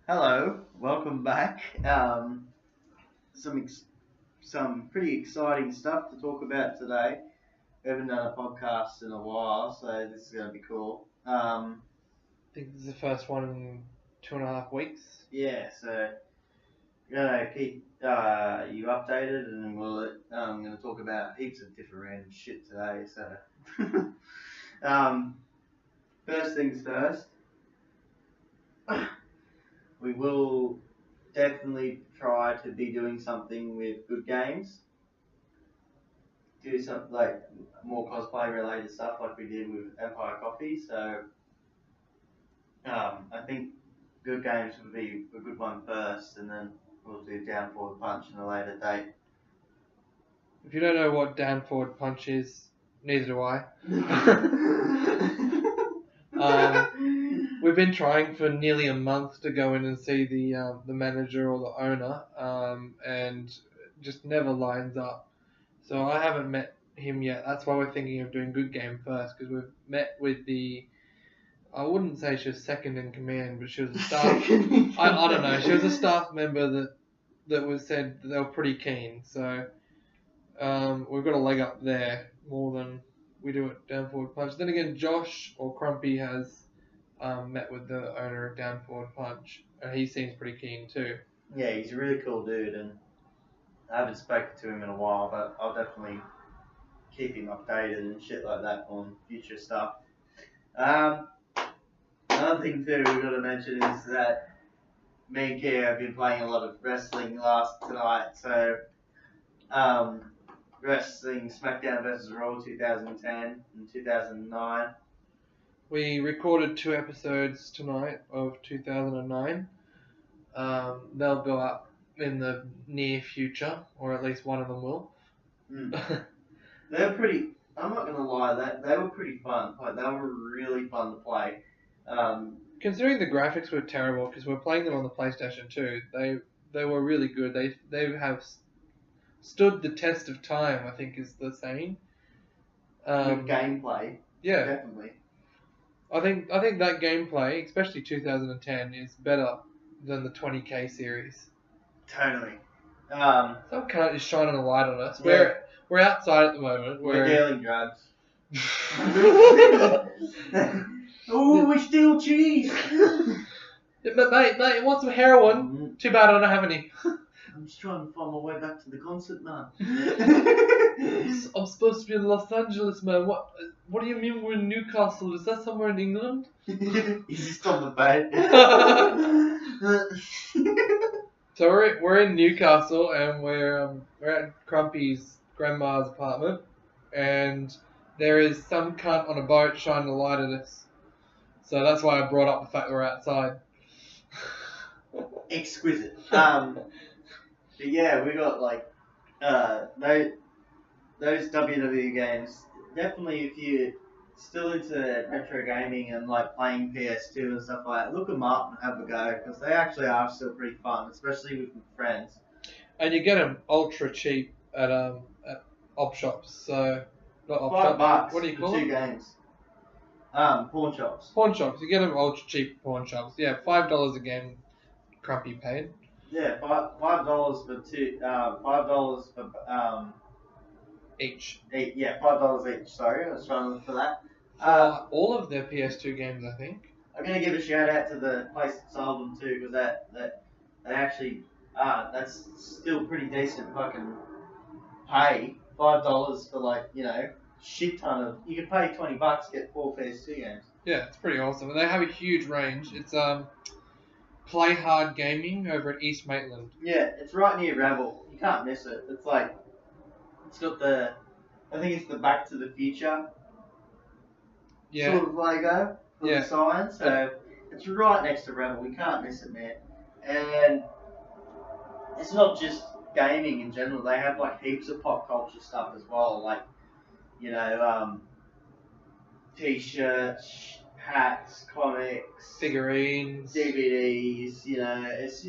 Hello, welcome back. Some pretty exciting stuff to talk about today. We haven't done a podcast in a while, so this is going to be cool. I think this is the first one in 2.5 weeks. Yeah, so we're going to keep you updated, and I'm going to talk about heaps of different random shit today. So, first things first, we will definitely try to be doing something with good games. Do something like more cosplay related stuff like we did with Empire Coffee. So I think good games would be a good one first, and then we'll do Down Forward Punch in a later date. If you don't know what Down Forward Punch is, neither do I. We've been trying for nearly a month to go in and see the manager or the owner, and just never lines up. So I haven't met him yet. That's why we're thinking of doing Good Game first, because we've met with I wouldn't say she was second in command, but she was a staff. I don't know. She was a staff member that said that they were pretty keen. So we've got a leg up there more than we do at Down Forward Punch. Then again, Josh or Crumpy has met with the owner of Down Forward Punch, and he seems pretty keen too. Yeah, he's a really cool dude, and I haven't spoken to him in a while, but I'll definitely keep him updated and shit like that on future stuff. Another thing too we've got to mention is that me and Kia have been playing a lot of wrestling tonight. So wrestling SmackDown vs. Raw 2010 and 2009. We recorded 2 episodes tonight of 2009. They'll go up in the near future, or at least one of them will. They're pretty. I'm not gonna lie, they were pretty fun. Like, they were really fun to play. Considering the graphics were terrible, because we're playing them on the PlayStation 2, they were really good. They have stood the test of time, I think is the saying. With gameplay. Yeah. Definitely. I think that gameplay, especially 2010, is better than the 20K series. Totally. Some cunt is shining a light on us. Yeah. We're outside at the moment. We're dealing drugs. Oh, we steal cheese. Mate, want some heroin? Too bad I don't have any. I'm just trying to find my way back to the concert, man. I'm supposed to be in Los Angeles, man. What do you mean we're in Newcastle? Is that somewhere in England? He's just on the boat. So we're in Newcastle, and we're at Crumpy's grandma's apartment, and there is some cunt on a boat shining a light at us. So that's why I brought up the fact that we're outside. Exquisite. But yeah, we got like those WWE games. Definitely, if you're still into retro gaming and like playing PS2 and stuff like that, look them up and have a go, because they actually are still pretty fun, especially with friends. And you get them ultra cheap at op shops. So not op shops. $5. What do you call for 2 them? games. Pawn shops. Pawn shops. You get them ultra cheap at pawn shops. Yeah, $5 a game. Crumpy paid. Yeah, $5 for 2. $5 for Each. Yeah, $5 each. Sorry, I was trying to look for that. All of their PS2 games, I think. I'm gonna give a shout out to the place that sold them too, because that they actually that's still pretty decent fucking pay. $5 for, like, shit ton of. You could pay $20, get 4 PS2 games. Yeah, it's pretty awesome. And they have a huge range. It's Play Hard Gaming over at East Maitland. Yeah, it's right near Rebel. You can't miss it. It's like, it's got I think it's the Back to the Future sort of logo for the sign. So it's right next to Rebel. You can't miss it, man. And it's not just gaming in general. They have like heaps of pop culture stuff as well, like t-shirts, hats, comics, figurines, DVDs. It's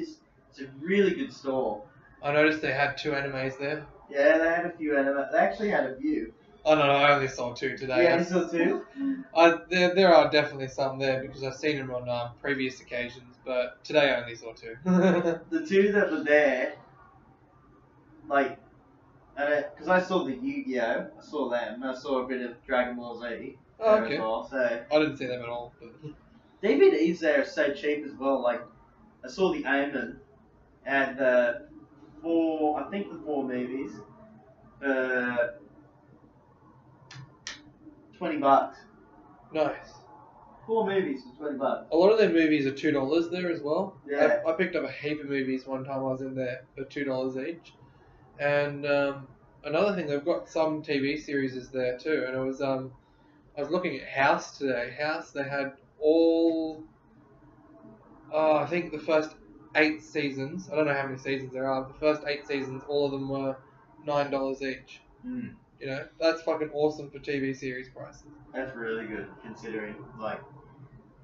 a really good store. I noticed they had 2 animes there. Yeah, they had a few anime. They actually had a few. Oh no, I only saw 2 today. Yeah, you saw 2? There are definitely some there because I've seen them on previous occasions, but today I only saw 2. The 2 that were there, like, because I saw the Yu-Gi-Oh! I saw them, and I saw a bit of Dragon Ball Z there as well, so... I didn't see them at all. But... DVDs there are so cheap as well, like, I saw the Omen, and the 4 movies, for $20. Nice. 4 movies for $20. A lot of their movies are $2 there as well. Yeah. I picked up a heap of movies one time I was in there for $2 each. And another thing, they've got some TV series there too. And I was looking at House today. House, they had all, I think the first 8 seasons. I don't know how many seasons there are. The first 8 seasons, all of them were $9 each. Mm. You know, that's fucking awesome for TV series prices. That's really good, considering, like,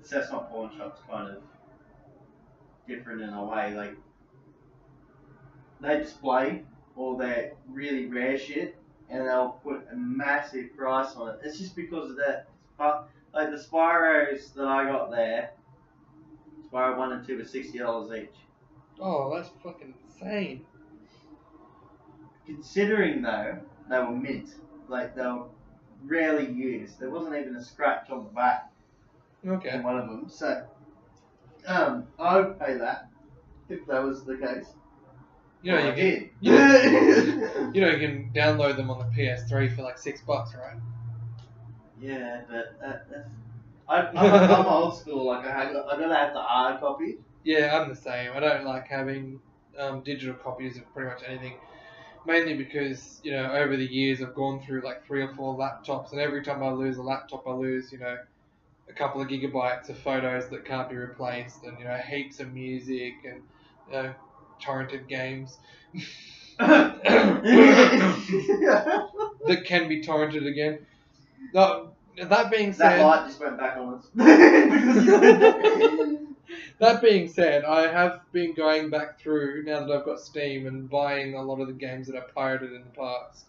the That's Not Pawn Shop's kind of different in a way. Like, they display all their really rare shit, and they'll put a massive price on it. It's just because of that. But, like, the Spyros that I got there, Spyro 1 and 2 were $60 each. Oh, that's fucking insane. Considering, though, they were mint. Like, they were rarely used. There wasn't even a scratch on the back on one of them. So, I would pay that if that was the case. You know, you did. You know, you can download them on the PS3 for like $6, right? Yeah, but I'm old school. Like, I gotta have the hard copy. Yeah, I'm the same. I don't like having digital copies of pretty much anything. Mainly because, you know, over the years I've gone through like 3 or 4 laptops, and every time I lose a laptop, I lose, you know, a couple of gigabytes of photos that can't be replaced, and, you know, heaps of music and, you know, torrented games that can be torrented again. No, that being said, that light just went back on us because you said that. That being said, I have been going back through, now that I've got Steam, and buying a lot of the games that I pirated in the past.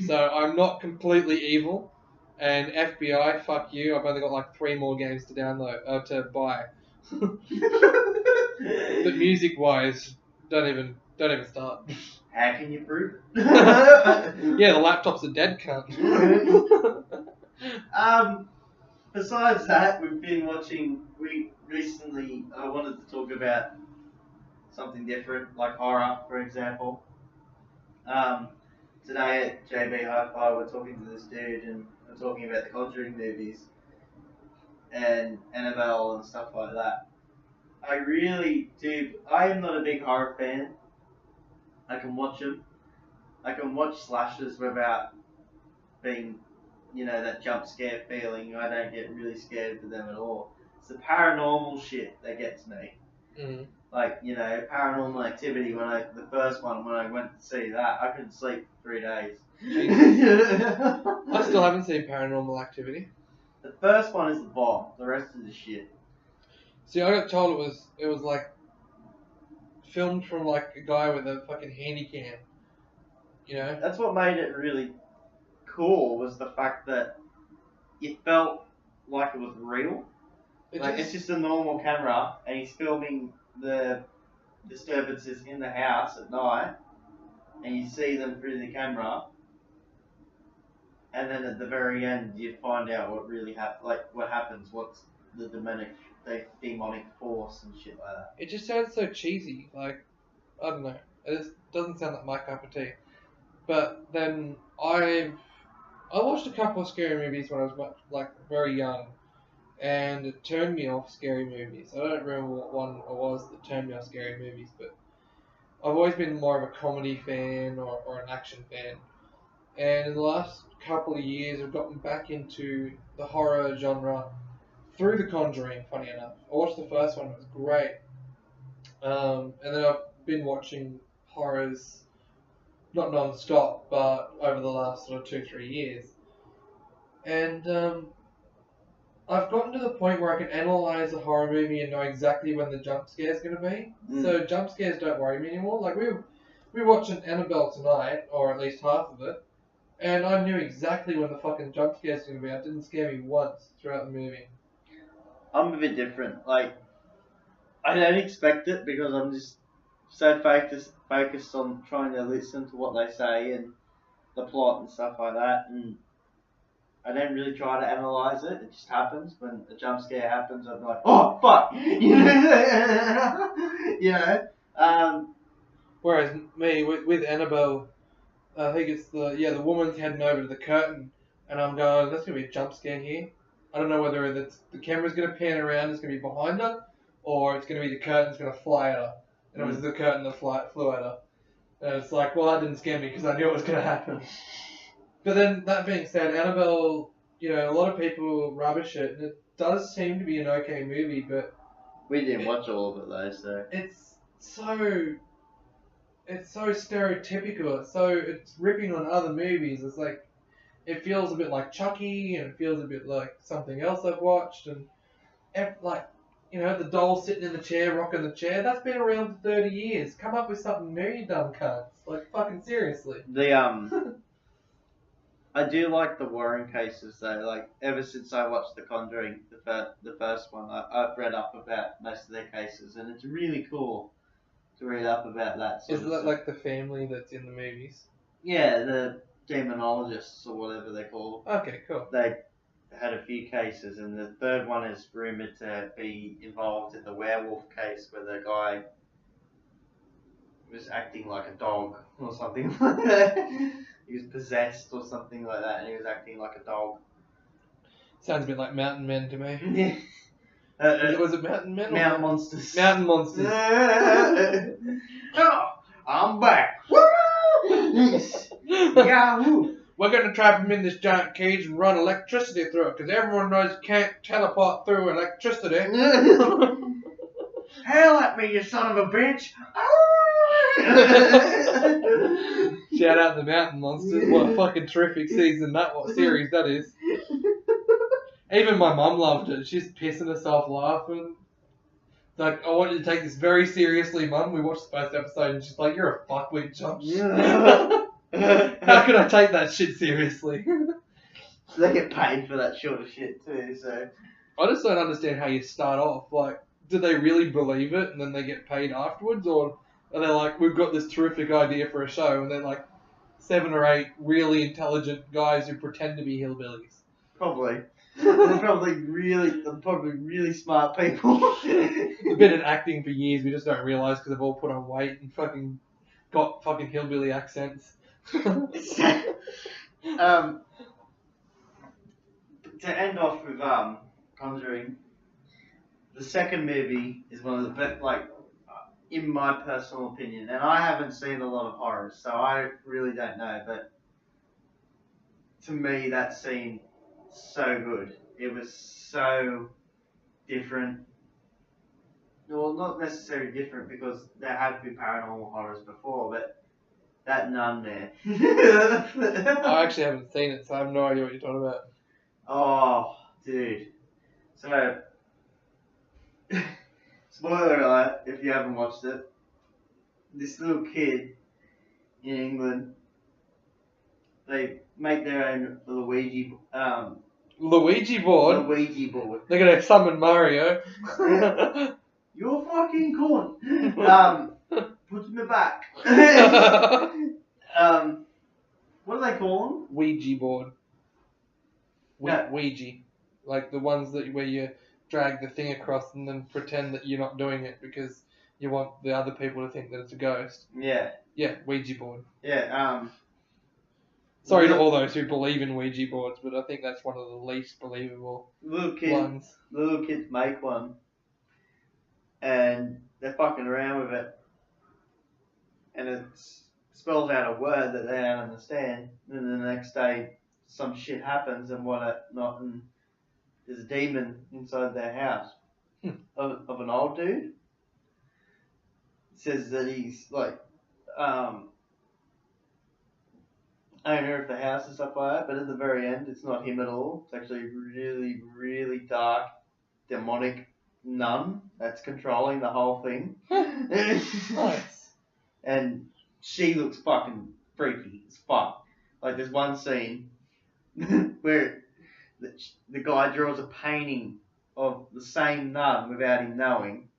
So I'm not completely evil, and FBI, fuck you, I've only got like 3 more games to download, to buy. But music-wise, don't even start. How can you prove it? Yeah, the laptop's a dead cunt. Besides that, we've been watching. Recently, I wanted to talk about something different, like horror, for example. Today at JB Hi-Fi, we're talking to this dude, and we're talking about the Conjuring movies and Annabelle and stuff like that. I really do. I am not a big horror fan. I can watch them. I can watch slashers without being, you know, that jump scare feeling. I don't get really scared of them at all. It's the paranormal shit that gets me. Mm. Like, you know, Paranormal Activity, the first one, when I went to see that, I couldn't sleep for 3 days. I still haven't seen Paranormal Activity. The first one is the bomb. The rest is the shit. See, I got told it was like filmed from like a guy with a fucking handy cam. You know? That's what made it really cool, was the fact that it felt like it was real. It's just a normal camera, and he's filming the disturbances in the house at night, and you see them through the camera, and then at the very end you find out what really what happens, what's the demonic force and shit like that. It just sounds so cheesy. Like, I don't know. It just doesn't sound like my cup of tea. But then I watched a couple of scary movies when I was very young, and it turned me off scary movies. I don't remember what one it was that turned me off scary movies, but I've always been more of a comedy fan or an action fan. And in the last couple of years, I've gotten back into the horror genre through The Conjuring, funny enough. I watched the first one, it was great. And then I've been watching horrors, not non-stop, but over the last sort of 2-3 years. And I've gotten to the point where I can analyse a horror movie and know exactly when the jump scare is going to be. Mm. So jump scares don't worry me anymore. Like, we watched an Annabelle tonight, or at least half of it, And I knew exactly when the fucking jump scares were going to be. It didn't scare me once throughout the movie. I'm a bit different. Like, I don't expect it because I'm just so focused on trying to listen to what they say and the plot and stuff like that, and I don't really try to analyze it. It just happens. When a jump scare happens, I'm like, oh fuck, you know. Whereas me with Annabelle, I think it's the woman's heading over to the curtain, and I'm going, there's gonna be a jump scare here. I don't know whether the camera's gonna pan around, it's gonna be behind her, or it's gonna be the curtain's gonna fly at her. And it was the curtain that flew at her. And it's like, well, that didn't scare me because I knew it was gonna happen. But then that being said, Annabelle, a lot of people rubbish it, and it does seem to be an okay movie, but we didn't watch all of it though, so it's so stereotypical. It's ripping on other movies. It's like it feels a bit like Chucky, and it feels a bit like something else I've watched, and the doll sitting in the chair, rocking the chair. That's been around for 30 years. Come up with something new, you dumb cunts. Like fucking seriously. I do like the Warren cases though. Like ever since I watched The Conjuring, the first one, I've read up about most of their cases, and it's really cool to read up about that. Is that like the family that's in the movies? Yeah, the demonologists or whatever they're called. Okay, cool. They had a few cases, and the third one is rumored to be involved in the werewolf case where the guy was acting like a dog or something like that. He was possessed or something like that, and he was acting like a dog. Sounds a bit like Mountain Men to me. Yeah. Was it Mountain Men? Mountain Monsters. Mountain Monsters. Oh, I'm back. Yahoo! We're going to trap him in this giant cage and run electricity through it, because everyone knows you can't teleport through electricity. Hail at me, you son of a bitch! Shout out the Mountain Monsters. What a fucking terrific season what series that is. Even my mum loved it. She's pissing herself laughing. It's like, I want you to take this very seriously, Mum. We watched the first episode and she's like, you're a fuckwit, Josh. How could I take that shit seriously? They get paid for that sort of shit too, so... I just don't understand how you start off. Like, do they really believe it and then they get paid afterwards? Or are they like, we've got this terrific idea for a show, and they're like 7 or 8 really intelligent guys who pretend to be hillbillies? Probably. They're probably really smart people. They've been in acting for years, we just don't realise because they've all put on weight and fucking got fucking hillbilly accents. To end off with Conjuring, the second movie is one of the best, like, in my personal opinion, and I haven't seen a lot of horrors, so I really don't know, but to me that seemed so good. It was so different. Well, not necessarily different because there have been paranormal horrors before, but that nun there. I actually haven't seen it, so I have no idea what you're talking about. Oh, dude. So, spoiler alert if you haven't watched it. This little kid in England, they make their own Luigi board. They're gonna summon Mario. You're fucking corn. Put me back. What do they call them? Ouija board. No. Ouija. Like the ones where you drag the thing across and then pretend that you're not doing it because you want the other people to think that it's a ghost. Yeah. Yeah, Ouija board. Yeah, Sorry to all those who believe in Ouija boards, but I think that's one of the least believable ones. Little kids make one, and they're fucking around with it, and it spells out a word that they don't understand, and then the next day some shit happens and whatnot, and there's a demon inside their house of an old dude. It says that he's like owner of the house and stuff like that, but at the very end it's not him at all. It's actually a really, really dark, demonic nun that's controlling the whole thing. Nice. And she looks fucking freaky as fuck. Like there's one scene where the guy draws a painting of the same nun without him knowing,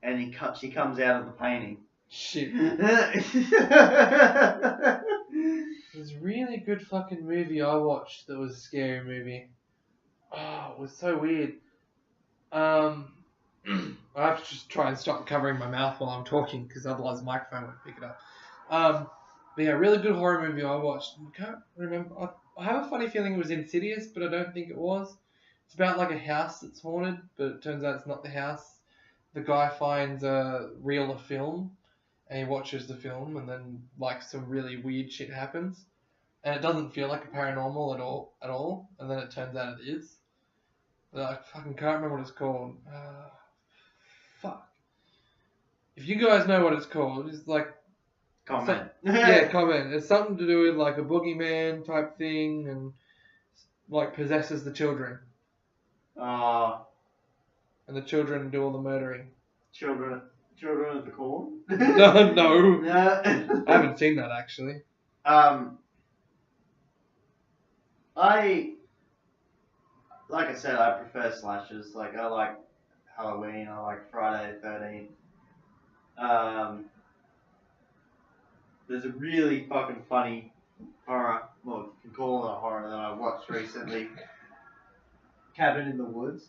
and she comes out of the painting. Shit. There's a really good fucking movie I watched that was a scary movie. Oh, it was so weird. I have to just try and stop covering my mouth while I'm talking, because otherwise the microphone won't pick it up. But yeah, really good horror movie I watched. I can't remember. I have a funny feeling it was Insidious, but I don't think it was. It's about like a house that's haunted, but it turns out it's not the house. The guy finds a reel of film, and he watches the film, and then like some really weird shit happens, and it doesn't feel like a paranormal at all, and then it turns out it is. But I fucking can't remember what it's called. Fuck. If you guys know what it's called, it's like comment. Yeah, comment. It's something to do with like a boogeyman type thing, and like possesses the children. And the children do all the murdering. Children of the Corn? No. I haven't seen that actually. Like I said, I prefer slashers. Like I like Halloween. I like Friday the 13th. There's a really fucking funny horror. Well, you can call it a horror that I watched recently. Cabin in the Woods.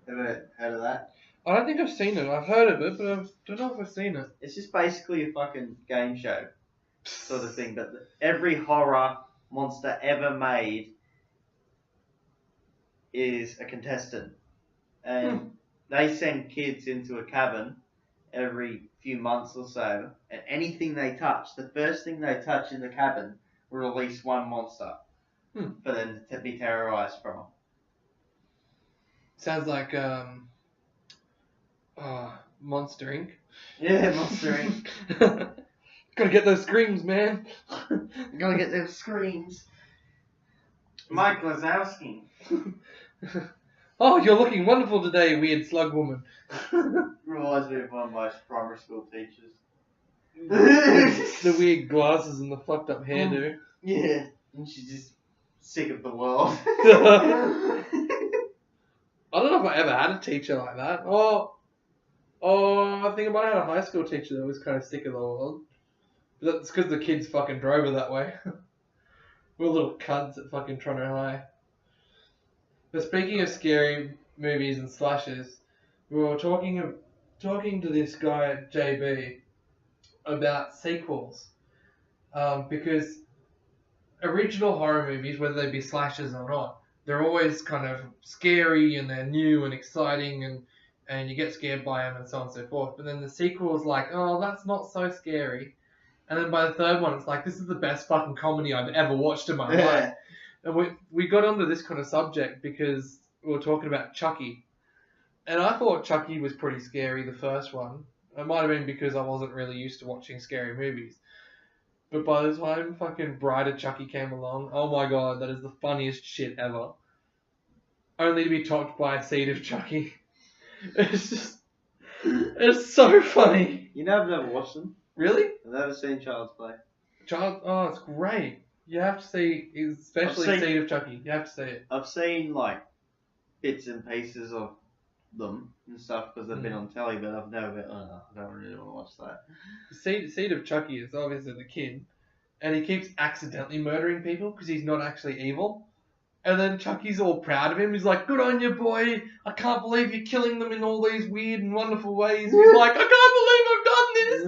Ever heard of that? I don't think I've seen it. I've heard of it, but I don't know if I've seen it. It's just basically a fucking game show sort of thing. But every horror monster ever made is a contestant. And they send kids into a cabin every few months or so. And anything they touch, the first thing they touch in the cabin will release one monster for them to be terrorized from. Sounds like Monster Inc. Yeah, Monster Inc. Gotta get those screams, man. Gotta get those screams. Mike Lazowski. Oh, you're looking wonderful today, weird slug woman. Reminds me of one of my primary school teachers. The weird glasses and the fucked up hairdo. Yeah, and she's just sick of the world. I don't know if I ever had a teacher like that. I think I might have had a high school teacher that was kind of sick of the world. But that's because the kids fucking drove her that way. We're little cunts at fucking Toronto High. But speaking of scary movies and slashes, we were talking to this guy, JB, about sequels. Because original horror movies, whether they be slashes or not, they're always kind of scary and they're new and exciting and you get scared by them and so on and so forth. But then the sequel's like, oh, that's not so scary. And then by the third one, it's like, this is the best fucking comedy I've ever watched in my life. And we got onto this kind of subject because we were talking about Chucky. And I thought Chucky was pretty scary, the first one. It might have been because I wasn't really used to watching scary movies. But by the time fucking Bride of Chucky came along, oh my god, that is the funniest shit ever. Only to be topped by a Seed of Chucky. It's so funny. You know, I've never watched them. Really? I've never seen Child's Play. Oh, it's great. You have to see, especially Seed of Chucky. You have to see it. I've seen like bits and pieces of them and stuff because they've been on telly, but I've never been. I don't really want to watch that. Seed of Chucky is obviously the kid, and he keeps accidentally murdering people because he's not actually evil. And then Chucky's all proud of him. He's like, "Good on you, boy! I can't believe you're killing them in all these weird and wonderful ways." He's like, "I can't believe I've done this!"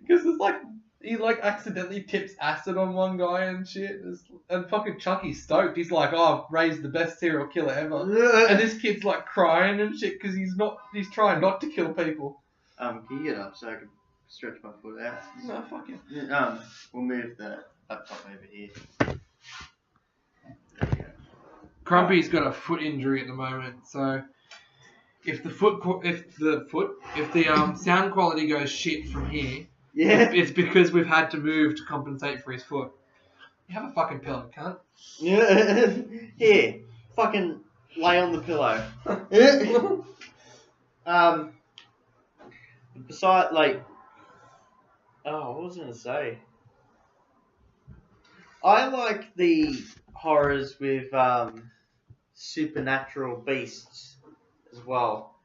Because it's like he like accidentally tips acid on one guy and shit. And fucking Chucky's stoked. He's like, "Oh, I've raised the best serial killer ever." And this kid's like crying and shit because he's trying not to kill people. Can you get up so I can stretch my foot out? No, fuck it. We'll move the laptop over here. Crumpy's got a foot injury at the moment, so if the sound quality goes shit from here, it's because we've had to move to compensate for his foot. You have a fucking pillow, cunt. Yeah. Here, fucking lay on the pillow. Besides, like, what was I gonna say? I like the horrors with supernatural beasts as well.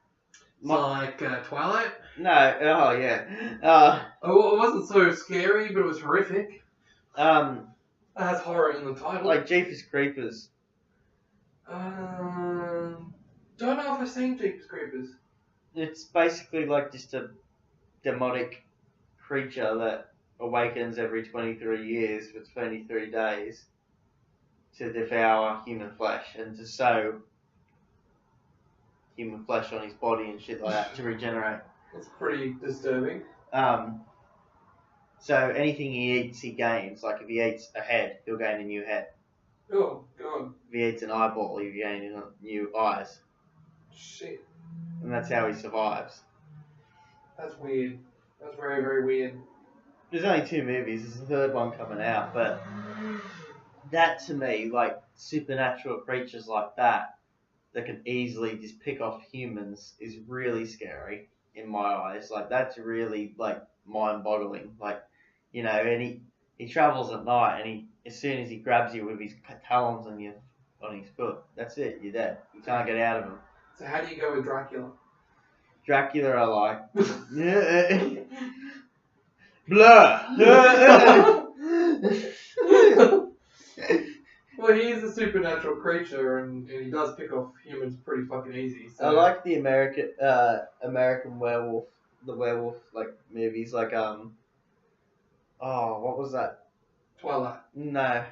Like Twilight? No, oh yeah. It wasn't so scary, but it was horrific. It has horror in the title. Like Jeepers Creepers. Don't know if I've seen Jeepers Creepers. It's basically like just a demonic creature that awakens every 23 years for 23 days to devour human flesh and to sew human flesh on his body and shit like that to regenerate. That's pretty disturbing. So anything he eats, he gains. Like if he eats a head, he'll gain a new head. Oh, God. If he eats an eyeball, he'll gain new eyes. Shit. And that's how he survives. That's weird. That's very, very weird. There's only 2 movies. There's a third one coming out, but that to me, like supernatural creatures like that can easily just pick off humans is really scary in my eyes. Like that's really like mind-boggling. Like, you know, and he travels at night, and as soon as he grabs you with his talons on his foot, that's it. You're dead. You can't get out of him. So how do you go with Dracula? Dracula, I like. Blur. Well, he is a supernatural creature, and he does pick off humans pretty fucking easy. So. I like the American werewolf, the werewolf like movies, like what was that? Twilight. No.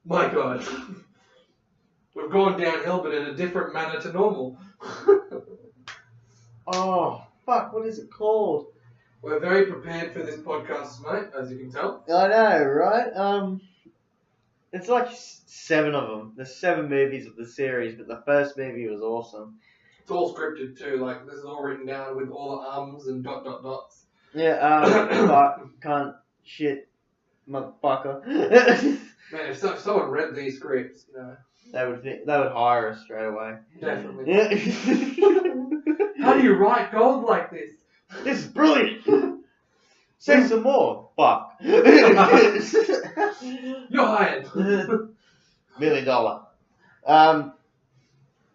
My God, we've gone downhill, but in a different manner to normal. Oh fuck! What is it called? We're very prepared for this podcast tonight, as you can tell. I know, right? It's like 7 of them. There's 7 movies of the series, but the first movie was awesome. It's all scripted too. Like this is all written down with all the ums and ... dots. Yeah. Fuck, cunt, shit, motherfucker. Man, if someone read these scripts, you know, they would hire us straight away. Definitely. How do you write gold like this? This is brilliant. Say some more. Fuck. You're hired. $1 million. Oh,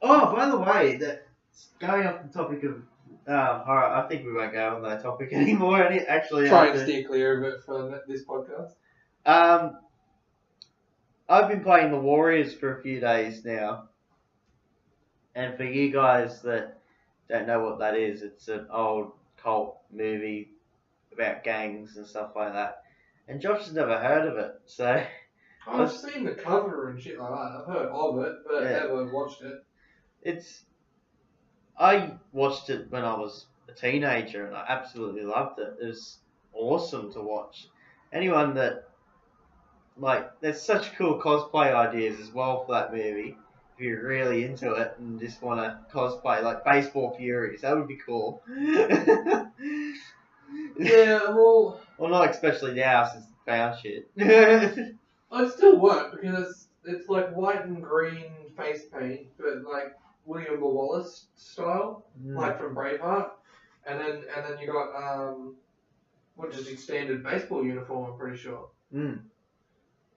by the way, going off the topic of horror, I think we won't go on that topic anymore. Actually, try and steer clear of it for this podcast. I've been playing The Warriors for a few days now, and for you guys that don't know what that is, it's an old cult movie about gangs and stuff like that. And Josh has never heard of it, so... I've seen the cover and shit like that. I've heard of it, but I've never watched it. I watched it when I was a teenager, and I absolutely loved it. It was awesome to watch. Anyone that... Like, there's such cool cosplay ideas as well for that movie. If you're really into it and just want to cosplay, like Baseball Furies, that would be cool. Yeah, well... Well, not especially now since they found shit. It still work because it's like white and green face paint, but like William Wallace style, like from Braveheart. And then you got just a standard baseball uniform, I'm pretty sure.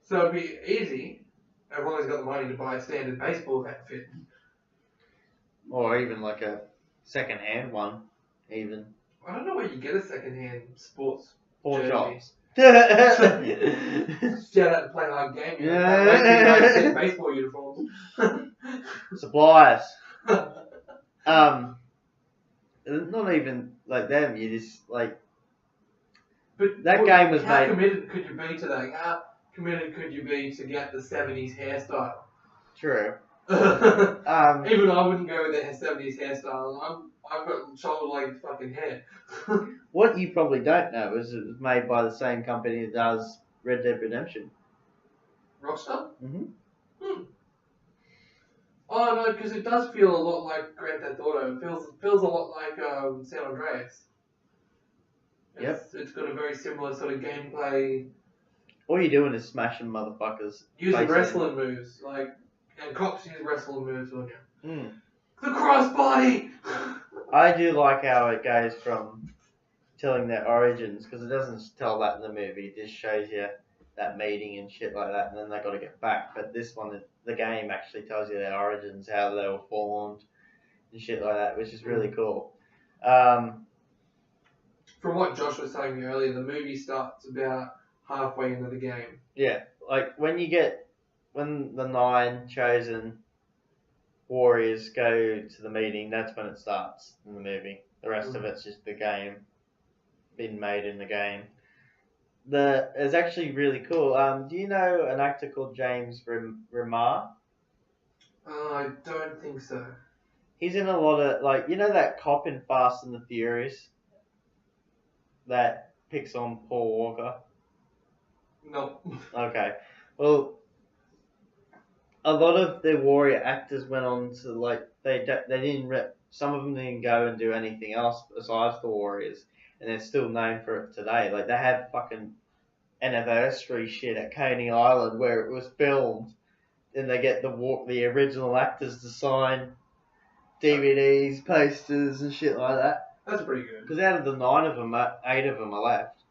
So it'd be easy, as long as you got the money to buy a standard baseball outfit. Or even like a second-hand one, even. I don't know where you get a second-hand sports jersey. Shops. Shout out to Play Hard Game. Yeah. Baseball uniforms. Suppliers. Not even like them. You just like. But that game was how made. How committed could you be to that? How committed could you be to get the 70s hairstyle? True. Even I wouldn't go with the 70s hairstyle. I've got shoulder-length fucking hair. What you probably don't know is it was made by the same company that does Red Dead Redemption. Rockstar? Mm-hmm. Oh no, because it does feel a lot like Grand Theft Auto. It feels a lot like San Andreas. It's got a very similar sort of gameplay. All you're doing is smashing motherfuckers. Using wrestling moves, and cops use wrestling moves on you. Mm. The crossbody! I do like how it goes from telling their origins, because it doesn't tell that in the movie. It just shows you that meeting and shit like that, and then they got to get back. But this one, the game actually tells you their origins, how they were formed, and shit like that, which is really cool. From what Josh was telling me earlier, the movie starts about halfway into the game. Yeah, like when the 9 chosen warriors go to the meeting, that's when it starts in the movie. The rest of it's just the game being made in the game. It's actually really cool. Do you know an actor called James Remar? I don't think so. He's in a lot of, like, you know that cop in Fast and the Furious that picks on Paul Walker? Nope. Okay. Well, a lot of the warrior actors went on to, like, they didn't some of them didn't go and do anything else besides the warriors, and they're still known for it today. Like, they had fucking anniversary shit at Coney Island where it was filmed, and they get the original actors to sign DVDs, posters, and shit like that. That's pretty good. Because out of the 9 of them, 8 of them are left.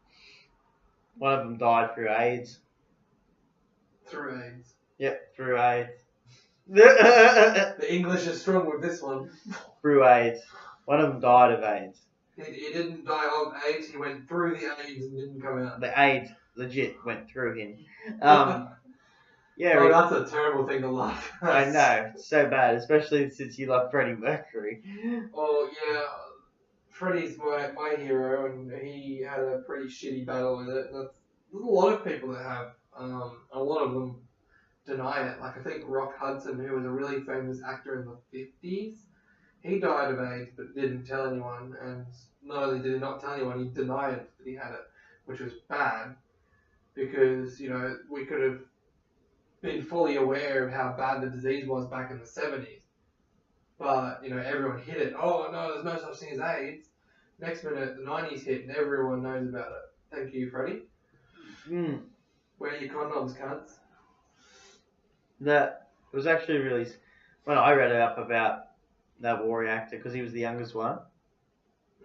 One of them died through AIDS. Through AIDS. Yep, through AIDS. The English is strong with this one. Through AIDS. One of them died of AIDS. He didn't die of AIDS, he went through the AIDS and didn't come out. The AIDS legit went through him. Yeah, oh, that's a terrible thing to laugh at. I know, it's so bad, especially since you love Freddie Mercury. Oh, yeah, Freddie's my hero, and he had a pretty shitty battle with it. There's a lot of people that have. A lot of them deny it. Like, I think Rock Hudson, who was a really famous actor in the 50s, he died of AIDS but didn't tell anyone, and not only did he not tell anyone, he denied that he had it, which was bad, because, you know, we could have been fully aware of how bad the disease was back in the 70s. But, you know, everyone hid it. Oh, no, there's no such thing as AIDS. Next minute, the 90s hit and everyone knows about it. Thank you, Freddie. Wear your condoms, cunts. That was actually really... When I read up about that warrior actor, because he was the youngest one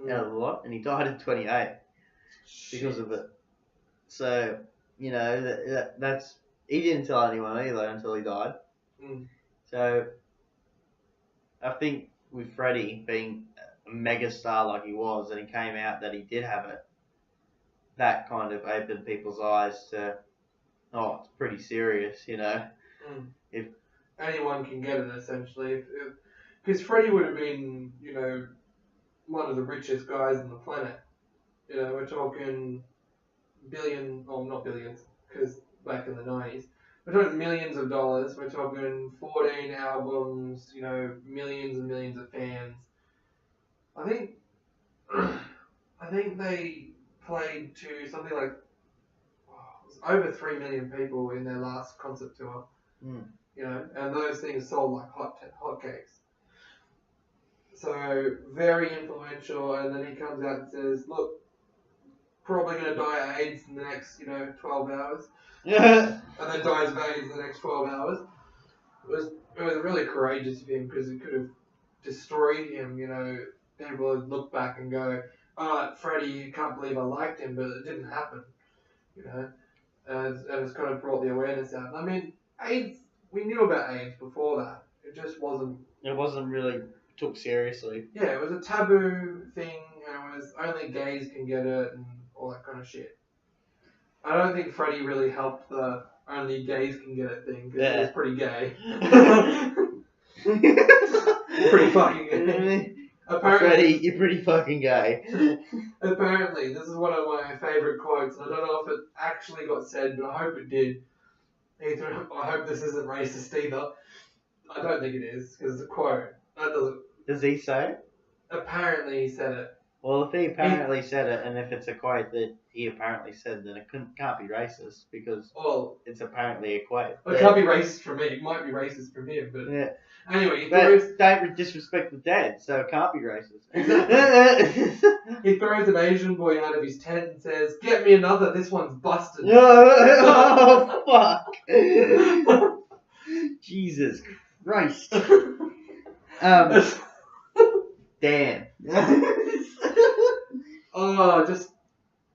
out of the lot, and he died at 28 because of it. So, you know, that's... He didn't tell anyone either until he died. So, I think with Freddie being a mega star like he was, and he came out that he did have it, that kind of opened people's eyes to, oh, it's pretty serious, you know. If anyone can get it, essentially. Because Freddie would have been, you know, one of the richest guys on the planet. You know, we're talking not billions, because back in the 90s. We're talking millions of dollars. We're talking 14 albums, you know, millions and millions of fans. I think they played to something like it was over 3 million people in their last concert tour. You know, and those things sold like hotcakes. So very influential. And then he comes out and says, "Look, probably going to die of AIDS in the next, 12 hours." And then dies of AIDS in the next 12 hours. It was really courageous of him, because it could have destroyed him, People would look back and go, "Oh, Freddie, I can't believe I liked him," but it didn't happen, And it's kind of brought the awareness out. I mean, AIDS, we knew about AIDS before that. It just wasn't... It wasn't really took seriously. Yeah, it was a taboo thing, and it was only gays can get it and all that kind of shit. I don't think Freddie really helped the only gays can get it thing, because he was pretty gay. Pretty fucking gay. Apparently, Freddie, you're pretty fucking gay. Apparently, this is one of my favourite quotes, and I don't know if it actually got said, but I hope it did. I hope this isn't racist either. I don't think it is, because it's a quote. That doesn't... Does he say it? Apparently he said it. Well, if he apparently said it, and if it's a quote that he apparently said, then it can't be racist, because it's apparently a quote. It can't be racist from me. It might be racist from him, but... Yeah. Anyway, don't disrespect the dead, so it can't be racist. He throws an Asian boy out of his tent and says, "Get me another, this one's busted." Oh, fuck. Jesus Christ. Damn.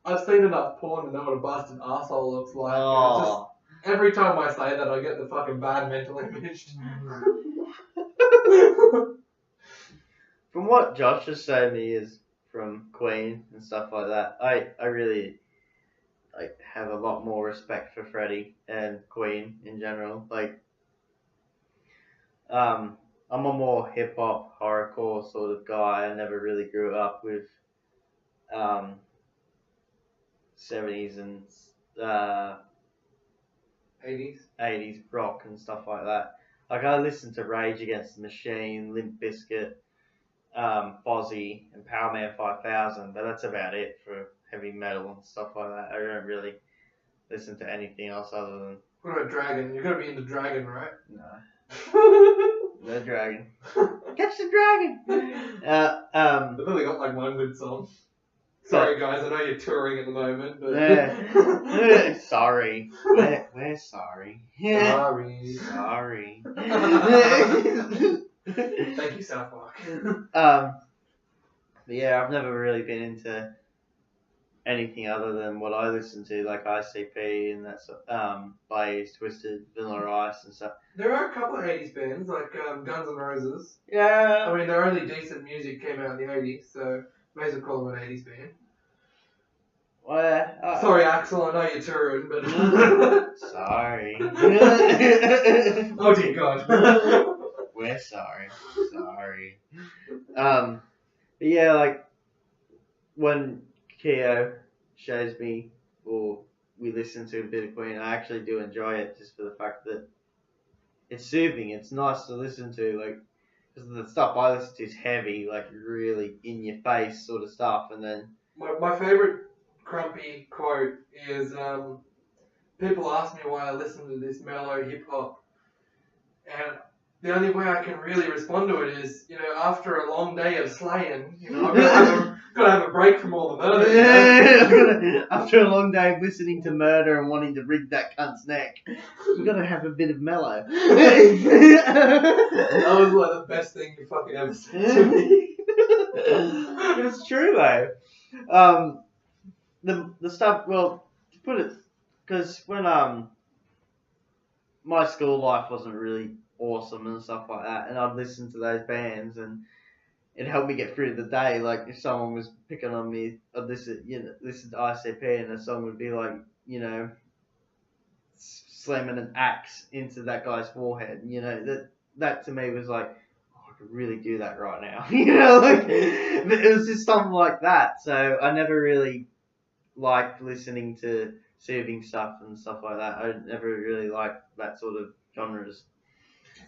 I've seen enough porn to know what a busted arsehole looks like. Oh. Every time I say that, I get the fucking bad mental image. From what Josh has shown me is from Queen and stuff like that, I really have a lot more respect for Freddie and Queen in general. I'm a more hip hop, horrorcore sort of guy. I never really grew up with 70s and 80s rock and stuff like that. Like I listened to Rage Against the Machine, Limp Bizkit, Fozzy, and Powerman 5000, but that's about it for heavy metal and stuff like that. I don't really listen to anything else other than. What about Dragon? You're gonna be into Dragon, right? No. The Dragon. Catch the Dragon! They've only got like one good song. Sorry guys, I know you're touring at the moment, but... Sorry. We're sorry. Sorry. Thank you, South Park. But yeah, I've never really been into anything other than what I listen to, like ICP and that's Blaze, Twisted, Vanilla Ice and stuff. There are a couple of 80s bands, like Guns N' Roses. Yeah. I mean, their only decent music came out in the 80s, so may as well call them an 80s band. Well, sorry, Axel, I know you're touring, but... Sorry. Oh dear God. We're sorry. But yeah, like, when Kyo shows me, or we listen to a bit of Queen, I actually do enjoy it just for the fact that it's soothing, it's nice to listen to, like, because the stuff I listen to is heavy, like, really in your face sort of stuff, and then... My favourite Crumpy quote is, people ask me why I listen to this mellow hip-hop, and the only way I can really respond to it is, after a long day of slaying, I've got to have a break from all the murder. Yeah, after a long day of listening to murder and wanting to rig that cunt's neck, you got to have a bit of mellow. That was like the best thing you fucking ever said to me. It's true though. The stuff, well, to put it, because when my school life wasn't really awesome and stuff like that, and I'd listen to those bands and it helped me get through the day. Like if someone was picking on me, I'd listen to ICP and a song would be like, slamming an axe into that guy's forehead. That to me was like, I could really do that right now. It was just something like that. So I never really liked listening to soothing stuff and stuff like that. I never really liked that sort of genres.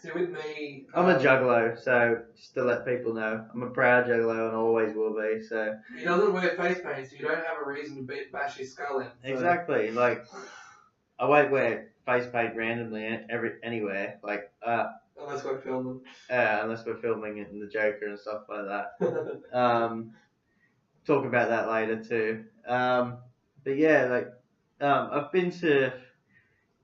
So with me... I'm a juggalo, so just to let people know, I'm a proud juggalo and always will be, so... He doesn't wear face paint, so you don't have a reason to bash his skull in. So. Exactly, like, I won't wear face paint randomly anywhere, like... unless we're filming. Unless we're filming it in the Joker and stuff like that. Talk about that later too. But yeah, like, I've been to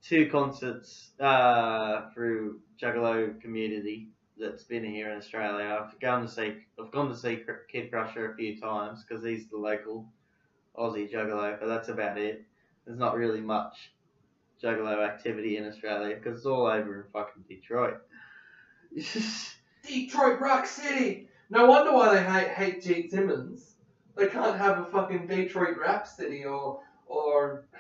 2 concerts through Juggalo community that's been here in Australia. I've gone to see Kid Crusher a few times because he's the local Aussie Juggalo, but that's about it. There's not really much Juggalo activity in Australia because it's all over in fucking Detroit. Detroit Rock City! No wonder why they hate Gene Simmons. They can't have a fucking Detroit rap city or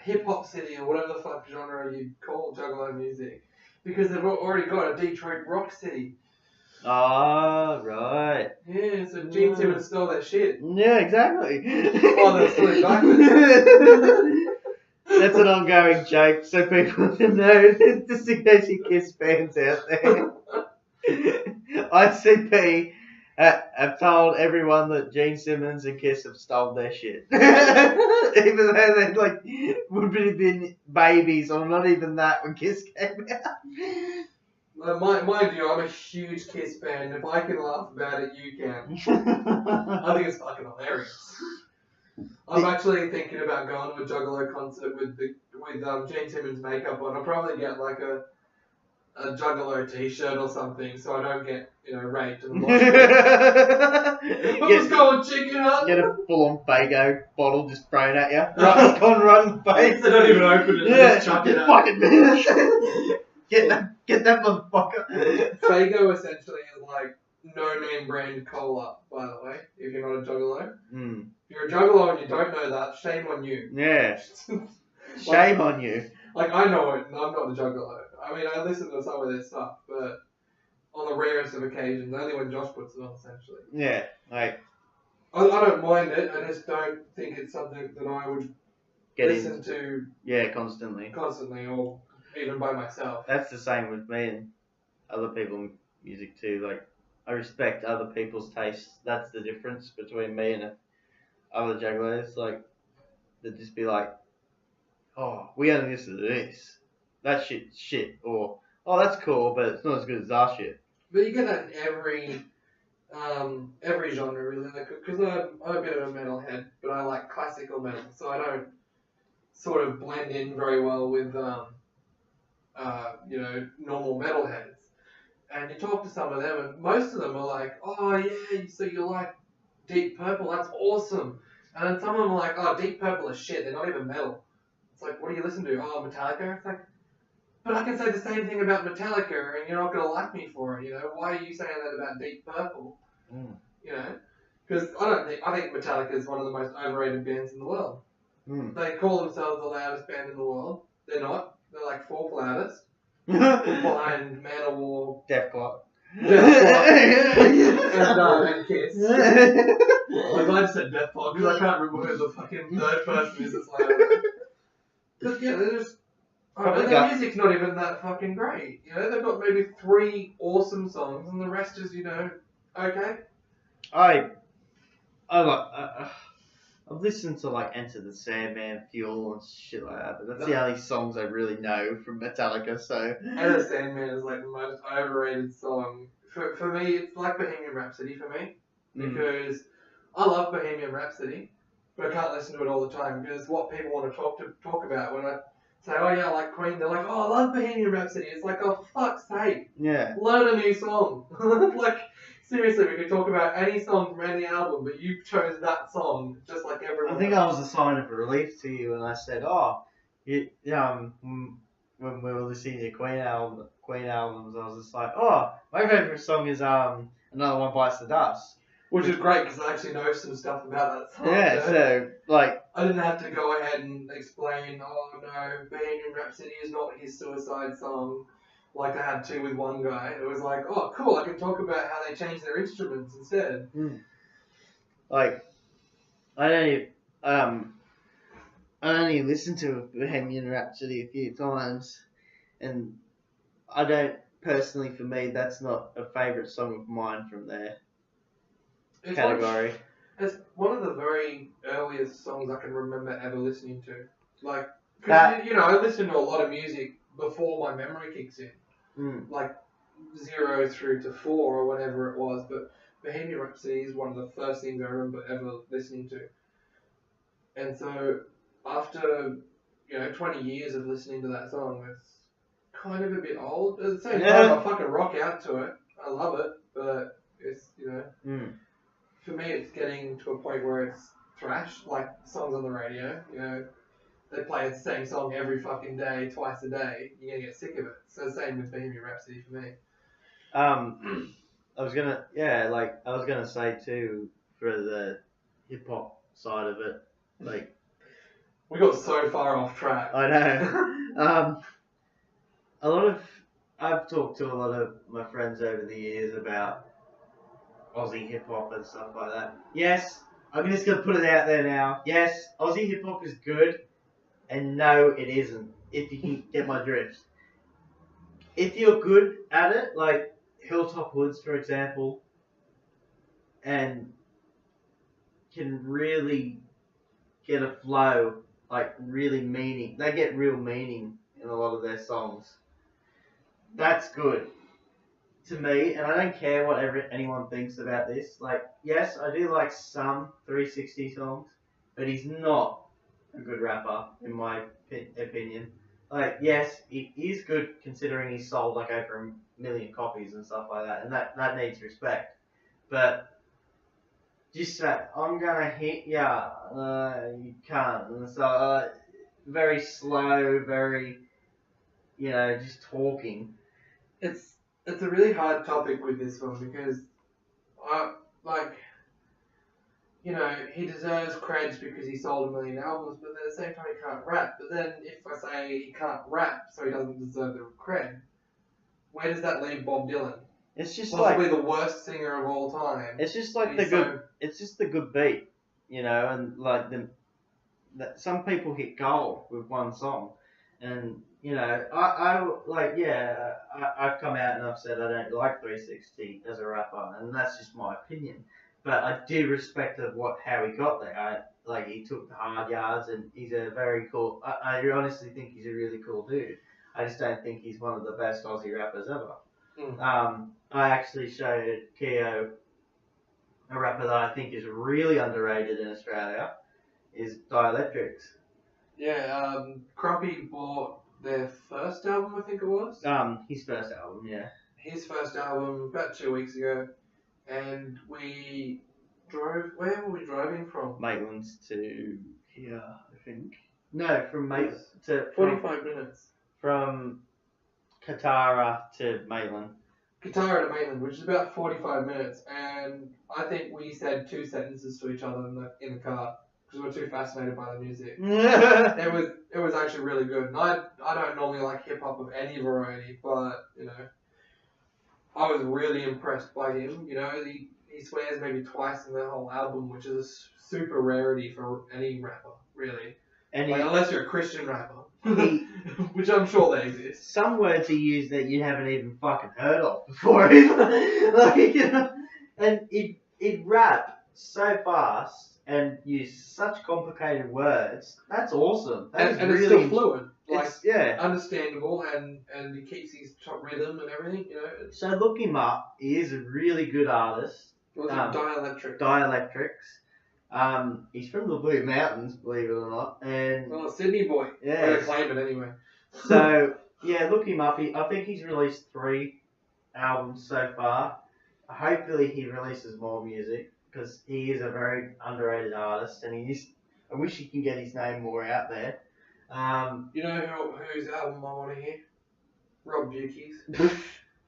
hip-hop city or whatever the fuck genre you call Juggalo music. Because they've already got a Detroit rock city. Ah, right. Yeah, so Gene Simmons stole that shit. Yeah, exactly. Oh, that's really backwards. That's an ongoing joke, so people know, just in case you Kiss fans out there. ICP have told everyone that Gene Simmons and Kiss have stole their shit. Even though they would have been babies, or not even that when Kiss came out. Mind you, I'm a huge Kiss fan. If I can laugh about it, you can. I think it's fucking hilarious. I'm actually thinking about going to a Juggalo concert with Gene Simmons makeup on. I'll probably get like a Juggalo t-shirt or something so I don't get, raped in the mosh pit. Let's go and chicken up. Get a full-on Fago bottle just thrown at you. Run, face. They don't even open it. Yeah, just chuck it out. Fucking get that motherfucker. Fago essentially is like no-name brand cola, by the way, if you're not a Juggalo. Mm. If you're a Juggalo and you don't know that, shame on you. Yeah. Shame on you. Like, I know it, and I'm not a Juggalo. I mean, I listen to some of their stuff, but on the rarest of occasions, only when Josh puts it on, essentially. Yeah, like... I don't mind it, I just don't think it's something that I would listen to... Yeah, constantly. Constantly, or even by myself. That's the same with me and other people's music too. Like, I respect other people's tastes. That's the difference between me and other jugglers. Like, they'd just be like, oh, we only listen to this. That shit's shit. Or, oh, that's cool, but it's not as good as our shit. But you get that in every genre, really. Because I'm a bit of a metalhead, but I like classical metal, so I don't sort of blend in very well with, normal metalheads. And you talk to some of them, and most of them are like, oh, yeah, so you like Deep Purple, that's awesome. And then some of them are like, oh, Deep Purple is shit, they're not even metal. It's like, what do you listen to? Oh, Metallica? It's like, but I can say the same thing about Metallica, and you're not going to like me for it, Why are you saying that about Deep Purple? Mm. Because I think Metallica is one of the most overrated bands in the world. Mm. They call themselves the loudest band in the world. They're not. They're like fourth loudest. Behind Manowar, Deathclot. and Kiss. Like, I just said Deathclot because I can't remember who the fucking third person is that's loud. Because, they're just... their music's not even that fucking great. They've got maybe 3 awesome songs and the rest is, okay. I've listened to like Enter the Sandman, Fuel and shit like that, but that's the only songs I really know from Metallica, so... Enter the Sandman is like the most overrated song. For me, it's like Bohemian Rhapsody for me, because I love Bohemian Rhapsody, but I can't listen to it all the time, because what people want to talk about when I say, oh yeah, I like Queen, they're like, oh, I love Bohemian Rhapsody. It's like, oh, fuck's sake. Yeah. Learn a new song. Like, seriously, we could talk about any song from any album, but you chose that song just like everyone else. I think I was a sign of relief to you, and I said, when we were listening to Queen albums, I was just like, oh, my favourite song is Another One Bites the Dust. Which is great, because I actually know some stuff about that song. Yeah, so, like... I didn't have to go ahead and explain, oh no, Bohemian Rhapsody is not his suicide song, like I had to with one guy. It was like, oh cool, I can talk about how they changed their instruments instead. Like, I only listened to Bohemian Rhapsody a few times, and I don't, personally for me, that's not a favourite song of mine from their category. It's one of the very earliest songs I can remember ever listening to. Like, because, I listen to a lot of music before my memory kicks in. Like, 0 through to 4 or whatever it was, but Bohemian Rhapsody is one of the first things I remember ever listening to. And so, after, 20 years of listening to that song, it's kind of a bit old. At the same time, I fucking rock out to it. I love it, but it's, for me, it's getting to a point where it's thrash, like songs on the radio. They play the same song every fucking day, twice a day. You're gonna get sick of it. So same with Bohemian Rhapsody for me. I was gonna say too, for the hip hop side of it, like, we got so far off track. I know. I've talked to a lot of my friends over the years about Aussie hip hop and stuff like that. Yes, I'm just gonna put it out there now. Yes, Aussie hip hop is good, and no, it isn't. If you can get my drift. If you're good at it, like Hilltop Hoods, for example, and can really get a flow, like really meaning. They get real meaning in a lot of their songs. That's good to me, and I don't care what anyone thinks about this. Like, yes, I do like some 360 songs, but he's not a good rapper, in my opinion. like, yes, it is good considering he sold like over 1 million copies and stuff like that, and that needs respect. But just that I'm gonna hit ya, you can't. And so very slow, very just talking. It's a really hard topic with this one because he deserves creds because he sold 1 million albums, but at the same time he can't rap. But then if I say he can't rap, so he doesn't deserve the cred, where does that leave Bob Dylan? It's just possibly the worst singer of all time. It's just like it's just the good beat, and like some people hit gold with one song, and I've come out and I've said I don't like 360 as a rapper, and that's just my opinion. But I do respect how he got there. He took the hard yards, and he's a very cool. I honestly think he's a really cool dude. I just don't think he's one of the best Aussie rappers ever. I actually showed Kyo a rapper that I think is really underrated in Australia, is Dielectrics. Yeah, Crumpy bought their first album, I think it was. His first album, yeah. His first album about 2 weeks ago, and we drove. Where were we driving from? Maitland's to here, I think. No, from Maitland to 45 minutes. From Katara to Maitland. Katara to Maitland, which is about 45 minutes, and I think we said 2 sentences to each other in the car because we were too fascinated by the music. It was actually really good. And I don't normally like hip hop of any variety, but I was really impressed by him. He swears maybe twice in the whole album, which is a super rarity for any rapper, really. Unless you're a Christian rapper, which I'm sure they exist. Some words he used that you haven't even fucking heard of before. And he'd rap so fast and use such complicated words. That's awesome. And really, it's still fluent. Yeah. Understandable, and he keeps his rhythm and everything, So look him up. He is a really good artist. Dielectrics. He's from the Blue Mountains, believe it or not. And Sydney boy. Yeah. They claim it anyway. So, yeah, look him up. I think he's released 3 albums so far. Hopefully he releases more music, because he is a very underrated artist, and I wish he can get his name more out there. You know whose album I want to hear? Rob Bukey's.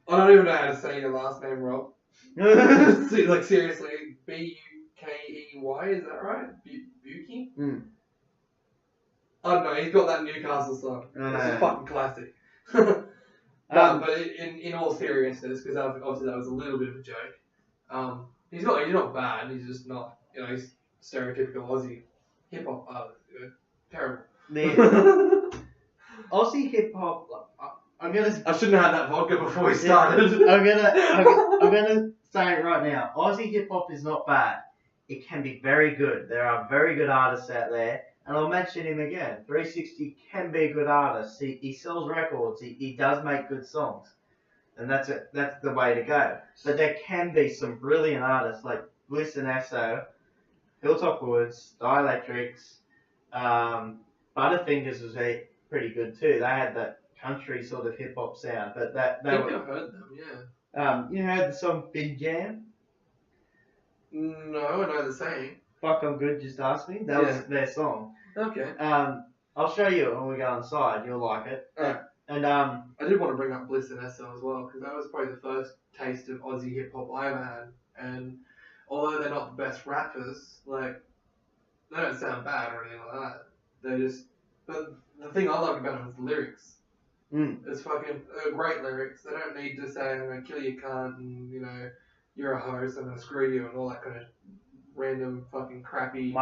I don't even know how to say your last name, Rob. Seriously, Bukey, is that right? Bukey? I don't know, he's got that Newcastle song. It's a fucking classic. But in all seriousness, because obviously that was a little bit of a joke, he's not bad, he's just not, he's stereotypical Aussie hip-hop artist. Terrible. Aussie hip-hop, I shouldn't have had that vodka before we started. I'm gonna say it right now. Aussie hip-hop is not bad. It can be very good. There are very good artists out there. And I'll mention him again. 360 can be a good artist. He sells records. He does make good songs. And that's the way to go. But there can be some brilliant artists like Bliss and Esso, Hilltop Woods, Dielectrics, Butterfingers was pretty good too. They had that country sort of hip hop sound. But I've heard them, yeah. You heard the song Big Jam? No, I know the saying. Fuck, I'm good, just ask me. That was their song. Okay. I'll show you it when we go inside. You'll like it. And I did want to bring up Bliss and Esso as well, because that was probably the first taste of Aussie hip hop I ever had. And although they're not the best rappers, they don't sound bad or anything like that. But the thing I like about them is the lyrics. It's fucking great lyrics. They don't need to say, I'm gonna kill you, cunt, and you're a host, I'm gonna screw you, and all that kind of random fucking crappy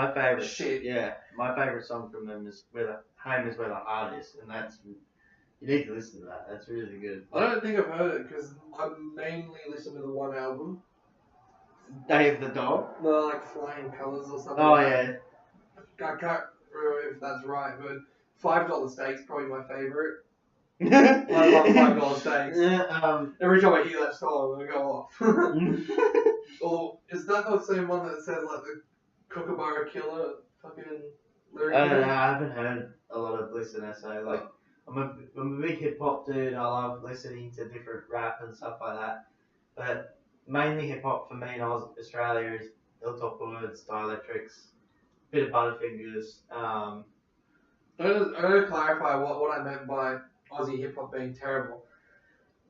shit. Yeah, my favourite song from them is Home is Where the Heart Is, and you need to listen to that. That's really good. I don't think I've heard it because I mainly listen to the one album. Day of the Dog? No, Flying Colours or something. Oh, yeah. I can't remember if that's right, but $5 Steaks probably my favourite. I love $5 Steaks. Every time I hear that song, I go off. Or is that the same one that says the Kookaburra Killer fucking lyric? I don't know. I haven't heard a lot of Bliss and Esso. I'm a big hip hop dude. I love listening to different rap and stuff like that. But mainly hip hop for me in Australia is Hilltop Hoods, Dielectrics, bit of Butterfingers. I'm going to clarify what I meant by Aussie hip hop being terrible.